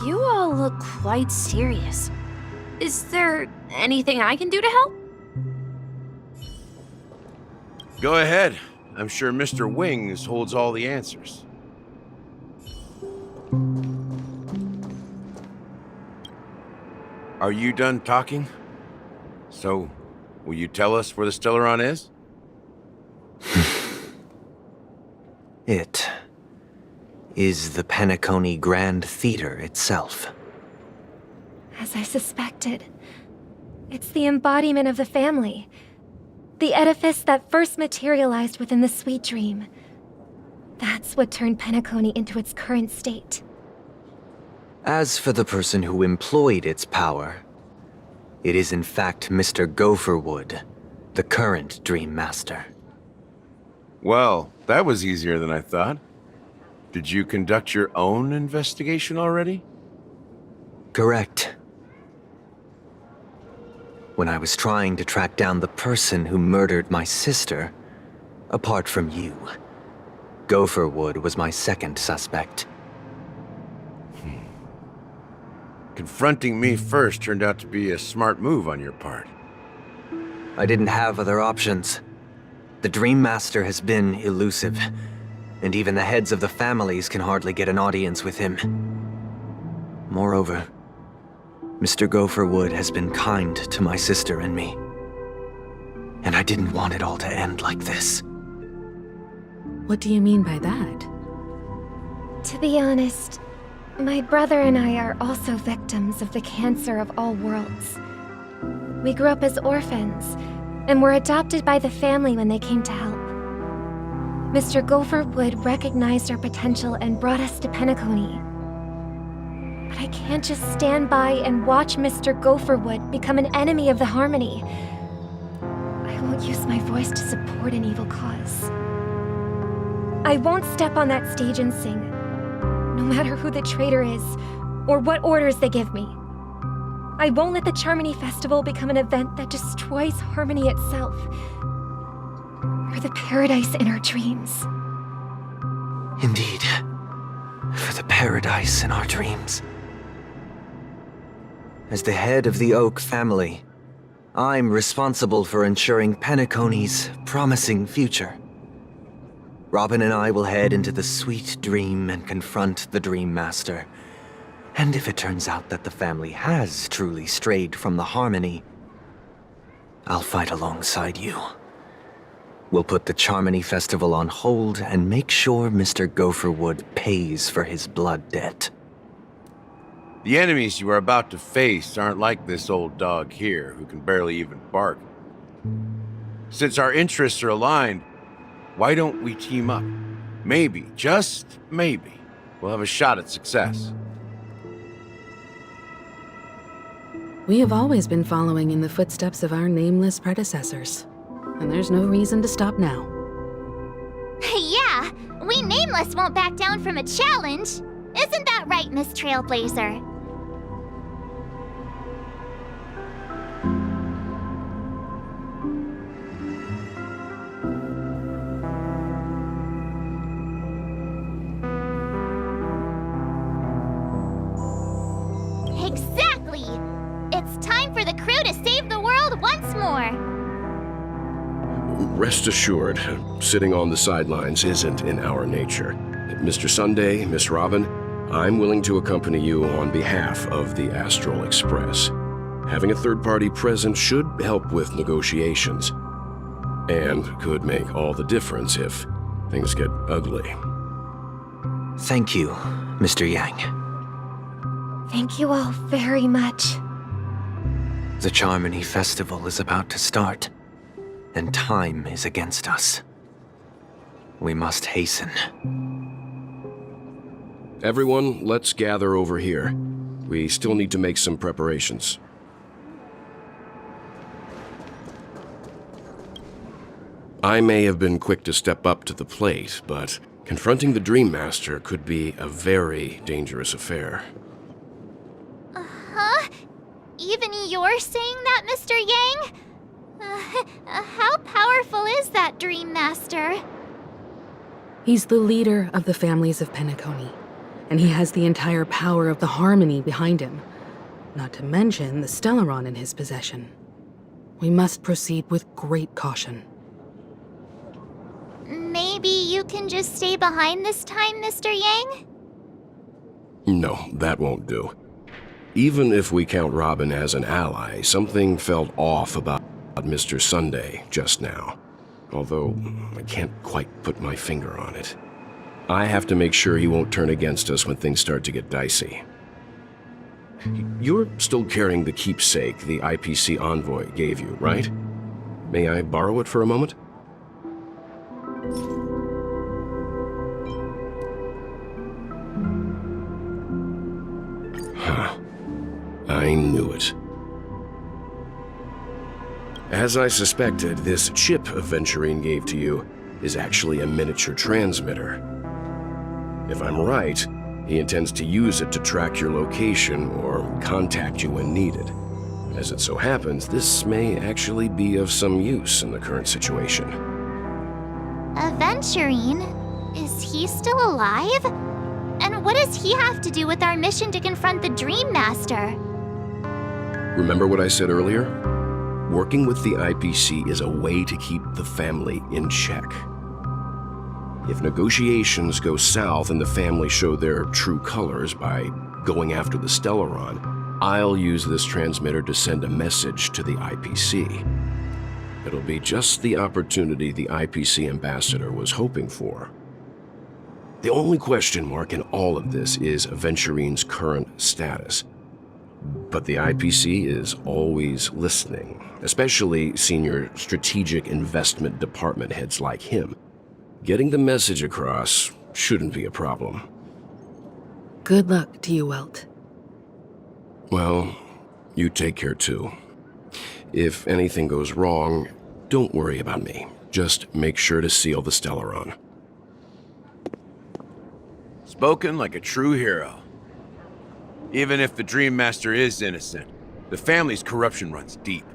You all look quite serious. Is there anything I can do to help? Go ahead. I'm sure Mr. Wings holds all the answers. Are you done talking? So, Will you tell us where the Stellaron is? It is the Penacony Grand Theater itself. As I suspected, it's the embodiment of the family. The edifice that first materialized within the Sweet Dream. That's what turned Penacony into its current state. As for the person who employed its power, it is in fact Mr. Gopherwood, the current Dream Master. Well, that was easier than I thought. Did you conduct your own investigation already? Correct. When I was trying to track down the person who murdered my sister, apart from you, Gopherwood was my second suspect. Confronting me first turned out to be a smart move on your part. I didn't have other options. The Dream Master has been elusive, and even the heads of the families can hardly get an audience with him. Moreover, Mr. Gopherwood has been kind to my sister and me, and I didn't want it all to end like this. What do you mean by that? To be honest, my brother and I are also victims of the cancer of all worlds. We grew up as orphans, and were adopted by the family when they came to help. Mr. Gopherwood recognized our potential and brought us to Penacony. But I can't just stand by and watch Mr. Gopherwood become an enemy of the Harmony. I won't use my voice to support an evil cause. I won't step on that stage and sing, no matter who the traitor is, or what orders they give me. I won't let the Charmony Festival become an event that destroys Harmony itself, or the paradise in our dreams. Indeed, for the paradise in our dreams. As the head of the Oak family, I'm responsible for ensuring Penacony's promising future. Robin and I will head into the Sweet Dream and confront the Dream Master. And if it turns out that the family has truly strayed from the Harmony, I'll fight alongside you. We'll put the Charmony Festival on hold and make sure Mr. Gopherwood pays for his blood debt. The enemies you are about to face aren't like this old dog here, who can barely even bark. Since our interests are aligned, why don't we team up? Maybe, just maybe, we'll have a shot at success. We have always been following in the footsteps of our nameless predecessors, and there's no reason to stop now. Yeah, we Nameless won't back down from a challenge. Isn't that right, Miss Trailblazer? Exactly! It's time for the crew to save the world once more! Rest assured, sitting on the sidelines isn't in our nature. Mr. Sunday, Miss Robin, I'm willing to accompany you on behalf of the Astral Express. Having a third party present should help with negotiations, and could make all the difference if things get ugly. Thank you, Mr. Yang. Thank you all very much. The Charmony Festival is about to start, and time is against us. We must hasten. Everyone, let's gather over here. We still need to make some preparations. I may have been quick to step up to the plate, but confronting the Dream Master could be a very dangerous affair. Huh? Even you're saying that, Mr. Yang? How powerful is that Dream Master? He's the leader of the families of Penacony, and he has the entire power of the Harmony behind him, not to mention the Stellaron in his possession. We must proceed with great caution. Maybe you can just stay behind this time, Mr. Yang? No, that won't do. Even if we count Robin as an ally, something felt off about... Mr. Sunday just now, although I can't quite put my finger on it. I have to make sure he won't turn against us when things start to get dicey. You're still carrying the keepsake the IPC envoy gave you, right? May I borrow it for a moment? Huh. I knew it. As I suspected, this chip Aventurine gave to you is actually a miniature transmitter. If I'm right, he intends to use it to track your location or contact you when needed. As it so happens, this may actually be of some use in the current situation. Aventurine? Is he still alive? And what does he have to do with our mission to confront the Dream Master? Remember what I said earlier? Working with the IPC is a way to keep the family in check. If negotiations go south and the family show their true colors by going after the Stellaron, I'll use this transmitter to send a message to the IPC. It'll be just the opportunity the IPC ambassador was hoping for. The only question mark in all of this is Aventurine's current status. But the IPC is always listening, especially senior strategic investment department heads like him. Getting the message across shouldn't be a problem. Good luck to you, Welt. Well, you take care too. If anything goes wrong, don't worry about me. Just make sure to seal the Stellaron. Spoken like a true hero. Even if the Dream Master is innocent, the family's corruption runs deep.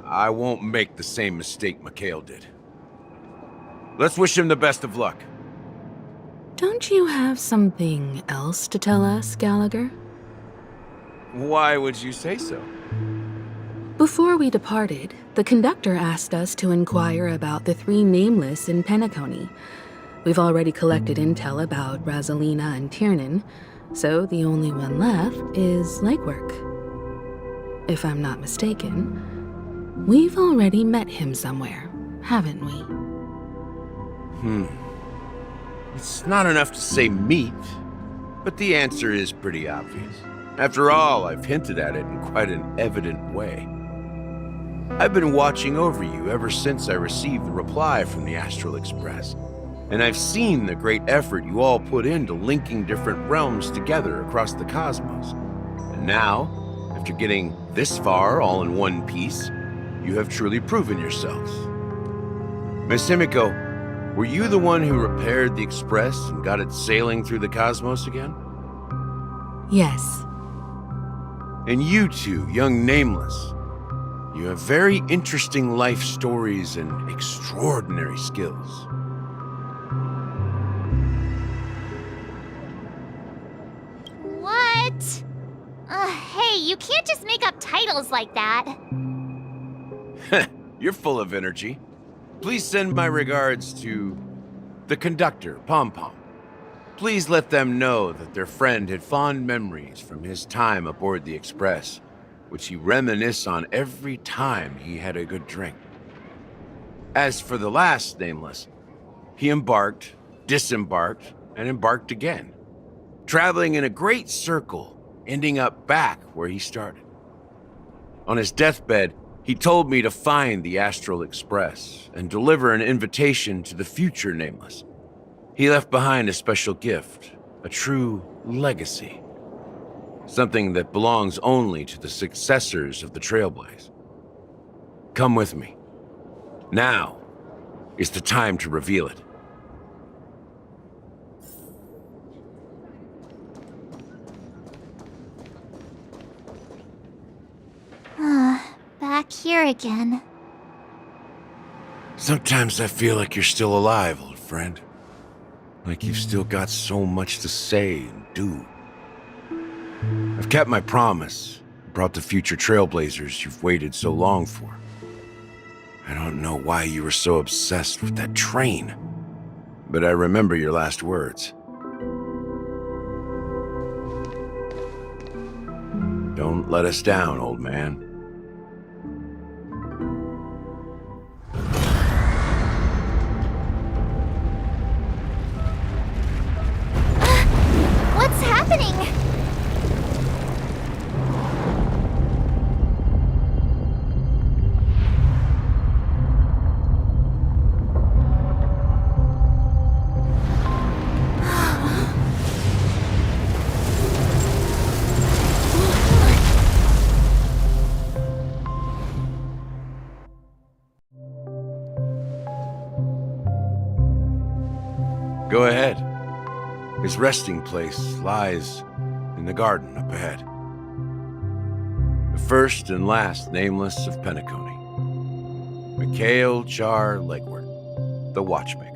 I won't make the same mistake Mikhail did. Let's wish him the best of luck. Don't you have something else to tell us, Gallagher? Why would you say so? Before we departed, the conductor asked us to inquire about the 3 nameless in Penacony. We've already collected intel about Rosalina and Tiernan, so the only one left is legwork. If I'm not mistaken, we've already met him somewhere, haven't we? It's not enough to say meet, but the answer is pretty obvious. After all, I've hinted at it in quite an evident way. I've been watching over you ever since I received the reply from the Astral Express, and I've seen the great effort you all put into linking different realms together across the cosmos. And now, after getting this far all in one piece, you have truly proven yourselves. Miss Himeko, were you the one who repaired the Express and got it sailing through the cosmos again? Yes. And you two, young Nameless, you have very interesting life stories and extraordinary skills. What? Hey, you can't just make up titles like that. You're full of energy. Please send my regards to the conductor, Pom Pom. Please let them know that their friend had fond memories from his time aboard the Express, which he reminisced on every time he had a good drink. As for the last Nameless, he embarked, disembarked, and embarked again, traveling in a great circle, ending up back where he started. On his deathbed, he told me to find the Astral Express and deliver an invitation to the future Nameless. He left behind a special gift, a true legacy. Something that belongs only to the successors of the Trailblaze. Come with me. Now is the time to reveal it. Back here again. Sometimes I feel like you're still alive, old friend. Like you've still got so much to say and do. I've kept my promise, brought the future Trailblazers you've waited so long for. I don't know why you were so obsessed with that train, but I remember your last words. Don't let us down, old man. Its resting place lies in the garden up ahead. The first and last nameless of Penacony. Mikhail Char Legwart, the watchmaker.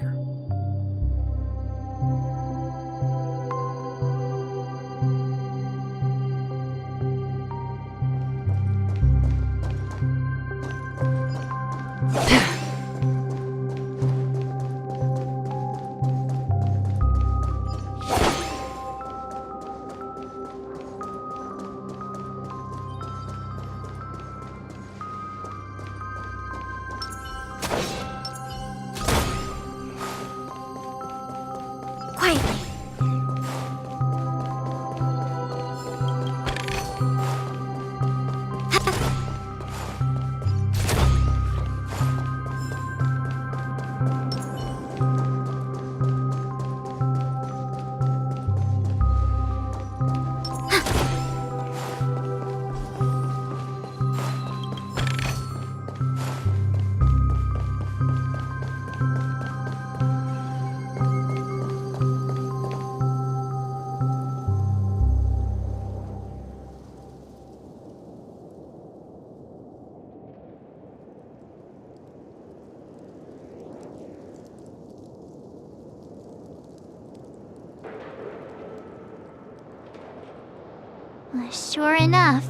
Sure enough,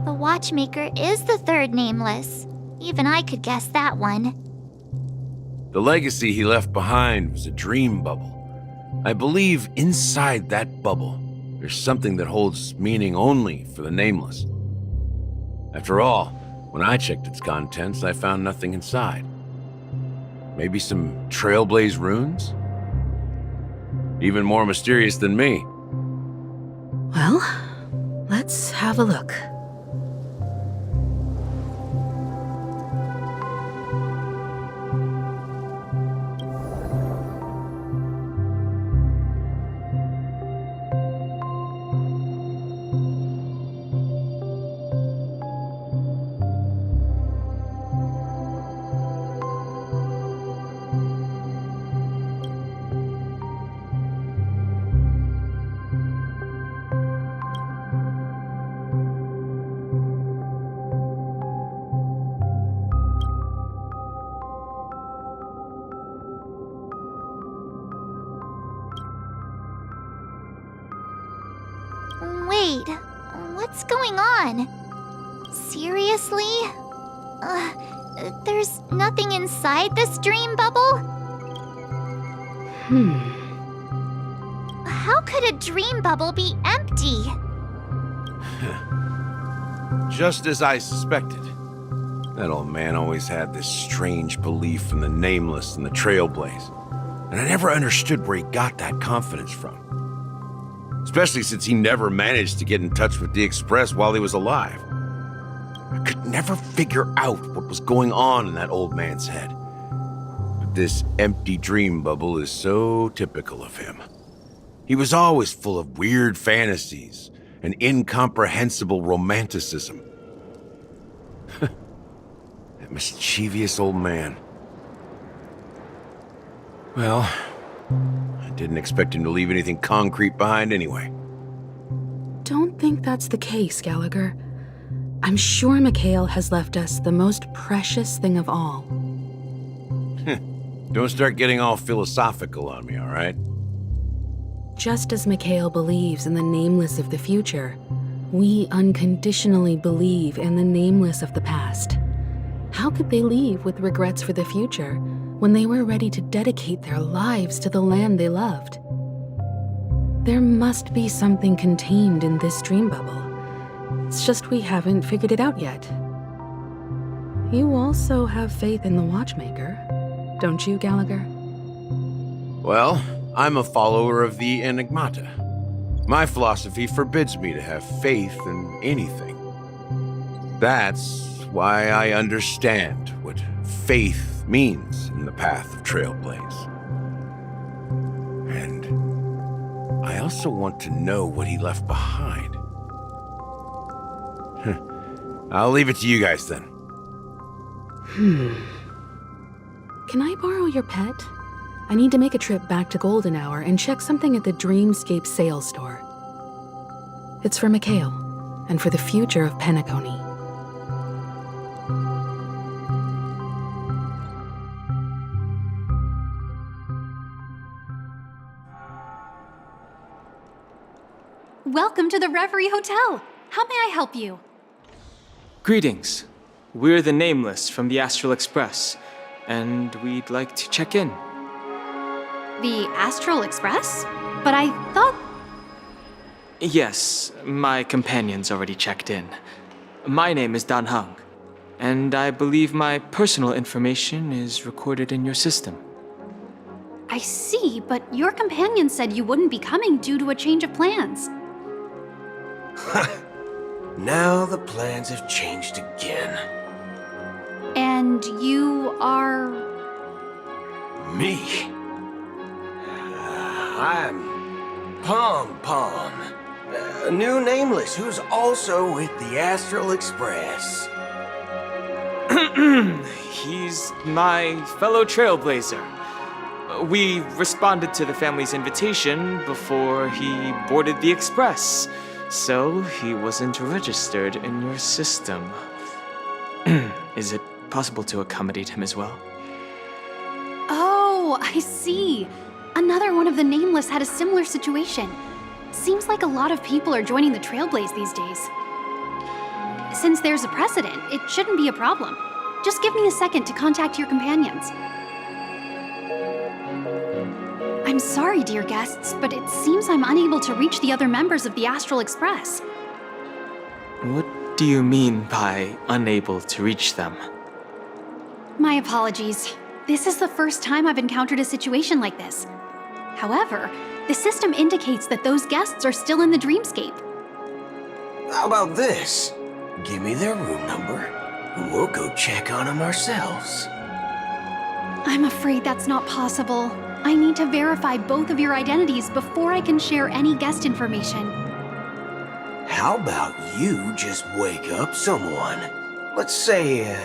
the watchmaker is the third nameless. Even I could guess that one. The legacy he left behind was a dream bubble. I believe inside that bubble, there's something that holds meaning only for the nameless. After all, when I checked its contents, I found nothing inside. Maybe some Trailblaze runes? Even more mysterious than me. Well, let's have a look. Wait, what's going on? Seriously? There's nothing inside this dream bubble? How could a dream bubble be empty? Just as I suspected. That old man always had this strange belief in the nameless and the Trailblaze, and I never understood where he got that confidence from. Especially since he never managed to get in touch with the Express while he was alive. I could never figure out what was going on in that old man's head. But this empty dream bubble is so typical of him. He was always full of weird fantasies and incomprehensible romanticism. That mischievous old man. Well, I didn't expect him to leave anything concrete behind anyway. Don't think that's the case, Gallagher. I'm sure Mikhail has left us the most precious thing of all. Don't start getting all philosophical on me, all right? Just as Mikhail believes in the nameless of the future, we unconditionally believe in the nameless of the past. How could they leave with regrets for the future when they were ready to dedicate their lives to the land they loved? There must be something contained in this dream bubble. It's just we haven't figured it out yet. You also have faith in the watchmaker, don't you, Gallagher? Well, I'm a follower of the Enigmata. My philosophy forbids me to have faith in anything. That's why I understand what faith means in the path of Trailblaze. And I also want to know what he left behind. I'll leave it to you guys then. Can I borrow your pet? I need to make a trip back to Golden Hour and check something at the Dreamscape sales store. It's for Mikhail, and for the future of Penacony. Welcome to the Reverie Hotel. How may I help you? Greetings. We're the Nameless from the Astral Express, and we'd like to check in. The Astral Express? But I thought... Yes, my companion's already checked in. My name is Dan Hung, and I believe my personal information is recorded in your system. I see, but your companion said you wouldn't be coming due to a change of plans. Now the plans have changed again. And you are... Me? I'm Pom Pom, a new Nameless who's also with the Astral Express. He's my fellow Trailblazer. We responded to the family's invitation before he boarded the Express, so he wasn't registered in your system. Is it possible to accommodate him as well? Oh, I see. Another one of the Nameless had a similar situation. Seems like a lot of people are joining the Trailblaze these days. Since there's a precedent, it shouldn't be a problem. Just give me a second to contact your companions. I'm sorry, dear guests, but it seems I'm unable to reach the other members of the Astral Express. What do you mean by unable to reach them? My apologies. This is the first time I've encountered a situation like this. However, the system indicates that those guests are still in the Dreamscape. How about this? Give me their room number, and we'll go check on them ourselves. I'm afraid that's not possible. I need to verify both of your identities before I can share any guest information. How about you just wake up someone? Let's say,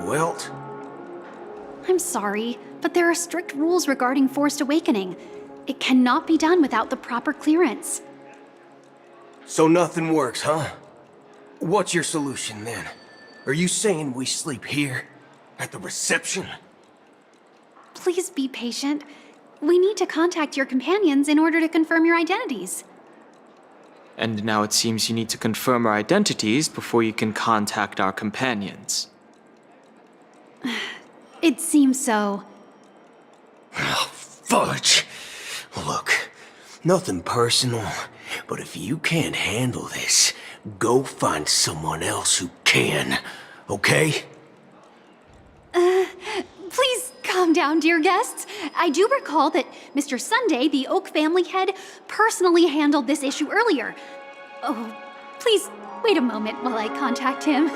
Welt? I'm sorry, but there are strict rules regarding forced awakening. It cannot be done without the proper clearance. So nothing works, huh? What's your solution then? Are you saying we sleep here? At the reception? Please be patient. We need to contact your companions in order to confirm your identities. And now it seems you need to confirm our identities before you can contact our companions. It seems so. Oh, fudge! Look, nothing personal, but if you can't handle this, go find someone else who can, okay? Please calm down, dear guests. I do recall that Mr. Sunday, the Oak family head, personally handled this issue earlier. Oh, please wait a moment while I contact him.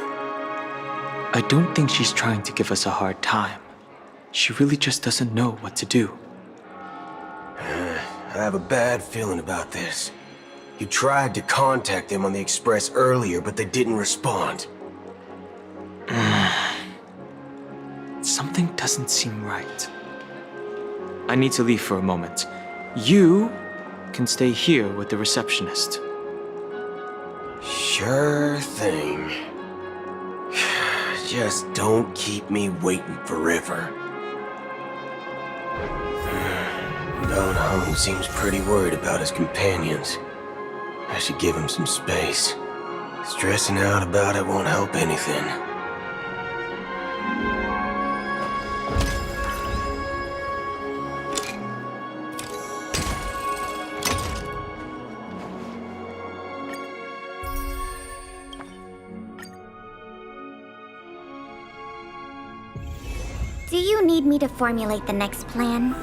I don't think she's trying to give us a hard time. She really just doesn't know what to do. I have a bad feeling about this. You tried to contact them on the Express earlier, but they didn't respond. Something doesn't seem right. I need to leave for a moment. You can stay here with the receptionist. Sure thing. Just don't keep me waiting forever. Don Hung seems pretty worried about his companions. I should give him some space. Stressing out about it won't help anything. Do you need me to formulate the next plan?